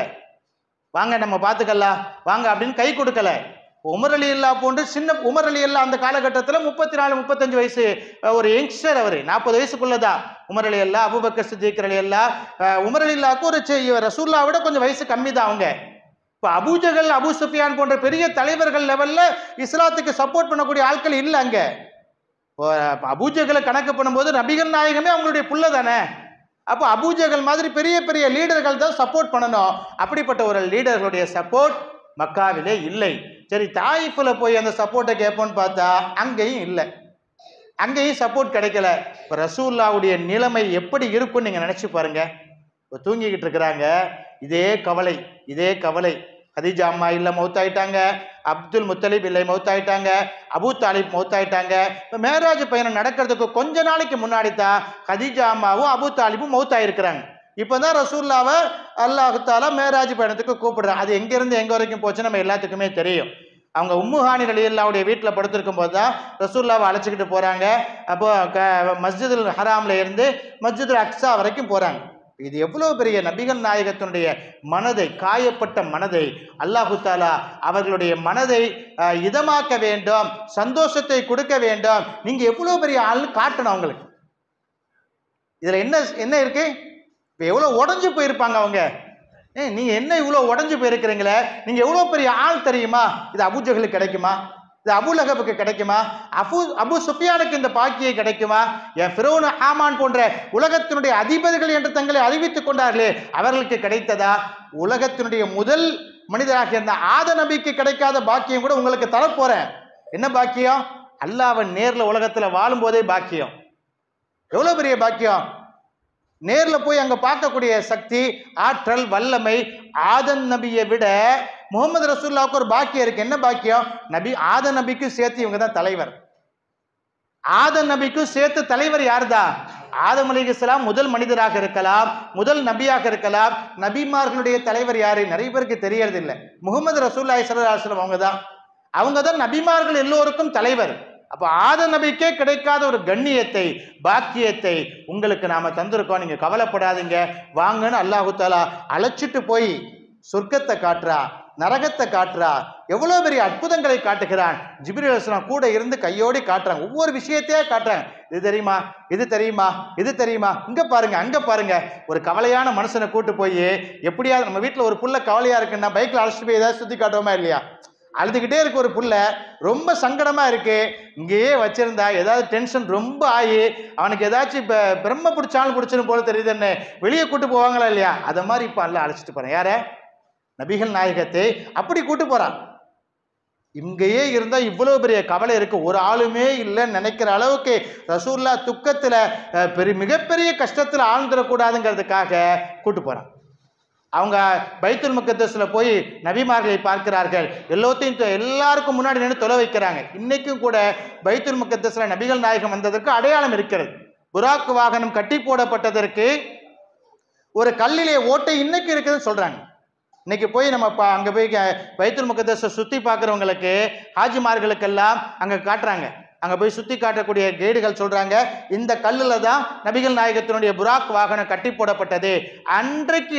வாங்க நம்ம பார்த்துக்கலாம் வாங்க அப்படின்னு கை கொடுக்கல. உமர் அலி அல்லா போன்று சின்ன உமர் அலி அல்லா அந்த காலகட்டத்தில் 34-35 வயசு ஒரு யங்ஸ்டர், அவர் 40 வயசுக்குள்ளதான் உமர் அலி அல்லா. அபூபக்கர் சித்திக் அலி அல்லா, உமர் அலி அல்லாவுக்கு ஒரு ரசூலுல்லாஹ் விட கொஞ்சம் வயசு கம்மி தான் அவங்க. இப்போ அபூஜஹல், அபு சுஃபியான் போன்ற பெரிய தலைவர்கள் லெவல்ல இஸ்லாத்துக்கு சப்போர்ட் பண்ணக்கூடிய ஆட்கள் இல்லை அங்க. அபூஜஹலை கணக்கு பண்ணும்போது நபிகள் நாயகமே அவங்களுடைய புள்ள தானே. அப்போ அபூஜஹல் மாதிரி பெரிய பெரிய லீடர்கள் தான் சப்போர்ட் பண்ணணும். அப்படிப்பட்ட ஒரு லீடர்களுடைய சப்போர்ட் மக்காவிலே இல்லை. சரி, தாயிஃப்ல போய் அந்த சப்போர்ட்டை கேட்போன்னு பார்த்தா அங்கேயும் இல்லை, அங்கேயும் சப்போர்ட் கிடைக்கல. இப்போ ரசூலுல்லாஹ்வுடைய நிலைமை எப்படி இருக்கும்னு நீங்க நினைச்சு பாருங்க. இப்போ தூங்கிக்கிட்டு இருக்கிறாங்க, இதே கவலை, இதே கவலை. கதீஜா அம்மா இல்லை, மௌத்தாயிட்டாங்க. அப்துல் முத்தலிப் இல்லை, மௌத்தாயிட்டாங்க. அபூ தாலிப் மௌத்தாயிட்டாங்க. இப்போ மேராஜ் பயணம் நடக்கிறதுக்கு கொஞ்ச நாளைக்கு முன்னாடி தான் கதீஜா அம்மாவும் அபூ தாலிபும் மௌத்தாயிருக்கிறாங்க. இப்போ தான் ரசூலுல்லாவை அல்லாஹ் தஆலா மேராஜ் பயணத்துக்கு கூப்பிடுறாங்க. அது எங்கேருந்து எங்கே வரைக்கும் போச்சு நம்ம எல்லாத்துக்குமே தெரியும். அவங்க உம்மு ஹானி ரலியல்லாஹுடைய வீட்டில் படுத்திருக்கும் போது தான் ரசூலுல்லாவை அழைச்சிக்கிட்டு போகிறாங்க. அப்போ மஸ்ஜிதுல் ஹராமில் இருந்து மஸ்ஜிதுல் அக்ஸா வரைக்கும் போகிறாங்க. இது எவ்வளவு பெரிய நபிகள் நாயகத்தினுடைய மனதை, காயப்பட்ட மனதை அல்லாஹு தஆலா அவர்களுடைய மனதை இதமாக்க வேண்டும், சந்தோஷத்தை கொடுக்க வேண்டும். நீங்க எவ்வளவு பெரிய ஆள் காட்டணும் அவங்களுக்கு. இதுல என்ன இருக்கு? இப்ப எவ்வளவு உடஞ்சு போயிருப்பாங்க அவங்க. நீங்க என்ன இவ்வளவு உடஞ்சு போயிருக்கிறீங்களே, நீங்க எவ்வளவு பெரிய ஆள் தெரியுமா? இது அபூஜஹலுக்கு கிடைக்குமா? இது அபூ லஹபுக்கு கிடைக்குமா? அபூ சுஃபியானுக்கு இந்த பாக்கியை கிடைக்குமா? என் ஃபிரௌன், ஹாமான் போன்ற உலகத்தினுடைய அதிபதிகள் என்று தங்களை அறிவித்துக் கொண்டார்களே, அவர்களுக்கு கிடைத்ததா? உலகத்தினுடைய முதல் மனிதராக இருந்த ஆத நபிக்கு கிடைக்காத பாக்கியம் கூட உங்களுக்கு தரப்போறேன். என்ன பாக்கியம்? அல்லாஹ்வை நேர்ல உலகத்துல வாழும் போதே பாக்கியம். எவ்வளவு பெரிய பாக்கியம்! நேர்ல போய் அங்க பார்க்கக்கூடிய சக்தி, ஆற்றல், வல்லமை ஆதன் நபியை விட முகமது ரசூலுல்லாஹ்வுக்கு ஒரு பாக்கியம் இருக்கு. என்ன பாக்கியம்? நபி ஆதன் நபிக்கும் சேர்த்து இவங்க தான் தலைவர். ஆதன் நபிக்கும் சேர்த்து தலைவர் யாருதான்? ஆதம் அலைஹிஸ்ஸலாம் முதல் மனிதராக இருக்கலாம், முதல் நபியாக இருக்கலாம். நபிமார்களுடைய தலைவர் யாரு? நிறைய பேருக்கு தெரியறது இல்லை. முகமது ரசூலுல்லாஹி ஸல்லல்லாஹு அலைஹி வஸல்லம் அவங்க தான் நபிமார்கள் எல்லோருக்கும் தலைவர். அப்போ ஆதம் நபிக்கே கிடைக்காத ஒரு கண்ணியத்தை, பாக்கியத்தை உங்களுக்கு நாம தந்திருக்கோம், நீங்க கவலைப்படாதீங்க வாங்கன்னு அல்லாஹு தஆலா அழைச்சிட்டு போய் சொர்க்கத்தை காட்டுறா, நரகத்தை காட்டுறா, எவ்வளவு பெரிய அற்புதங்களை காட்டுகிறான். ஜிப்ரீல் அலைஹிஸ்ஸலாம் கூட இருந்து கையோடி காட்டுறாங்க, ஒவ்வொரு விஷயத்தையே காட்டுறாங்க. இது தெரியுமா, இது தெரியுமா, இது தெரியுமா, இங்க பாருங்க, அங்க பாருங்க. ஒரு கவலையான மனுஷனை கூட்டு போய் எப்படியாவது, நம்ம வீட்டுல ஒரு புள்ள கவலையா இருக்குன்னா பைக்ல அழைச்சிட்டு போய் ஏதாவது சுத்தி காட்டுவோமா இல்லையா? அழுதுகிட்டே இருக்கு ஒரு புள்ள, ரொம்ப சங்கடமா இருக்கு, இங்கேயே வச்சிருந்தா ஏதாவது டென்ஷன் ரொம்ப ஆகி அவனுக்கு ஏதாச்சும் இப்ப பிரம்ம பிடிச்சாலும் பிடிச்சுன்னு போல தெரியுதுன்னு வெளியே கூட்டு போவாங்களா இல்லையா? அதை மாதிரி இப்ப அல்ல அழைச்சிட்டு போறேன். யார? நபிகள் நாயகத்தை அப்படி கூட்டு போறான். இங்கேயே இருந்தா இவ்வளவு பெரிய கவலை இருக்கு, ஒரு ஆளுமே இல்லைன்னு நினைக்கிற அளவுக்கு ரசூலுல்லாஹ் துக்கத்துல மிகப்பெரிய கஷ்டத்துல ஆழ்ந்துடக்கூடாதுங்கிறதுக்காக கூட்டு போறான். அவங்க பைத்துல் முகத்தஸ்ல போய் நபிமார்களை பார்க்கிறார்கள், எல்லாருக்கும் முன்னாடி நின்று தொலை வைக்கிறாங்க. இன்னைக்கும் கூட பைத்துல் முகத்தஸ்ல நபிகள் நாயகம் வந்ததற்கு அடையாளம் இருக்கிறது. புராக் வாகனம் கட்டி போடப்பட்டதற்கு ஒரு கல்லிலே ஓட்டை இன்னைக்கு இருக்குதுன்னு சொல்றாங்க. இன்னைக்கு போய் நம்ம அங்க போய் பைத்துல் முகத்தஸை சுத்தி பார்க்குறவங்களுக்கு, ஹாஜிமார்களுக்கெல்லாம் அங்க காட்டுறாங்க. அங்க போய் சுத்தி காட்டக்கூடிய கைடுகள் சொல்றாங்க, இந்த கல்லுல தான் நபிகள் நாயகத்தினுடைய புராக் வாகனம் கட்டி போடப்பட்டது. அன்றைக்கு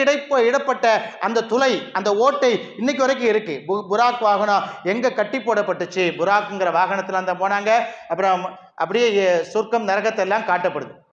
இடப்பட்ட அந்த துளை, அந்த ஓட்டை இன்னைக்கு வரைக்கும் இருக்கு. புராக் வாகனம் எங்க கட்டி போடப்பட்டுச்சு, புராக்குங்கிற வாகனத்துல அந்த போனாங்க. அப்புறம் அப்படியே சொர்க்கம் நரகத்தை எல்லாம் காட்டப்படுது.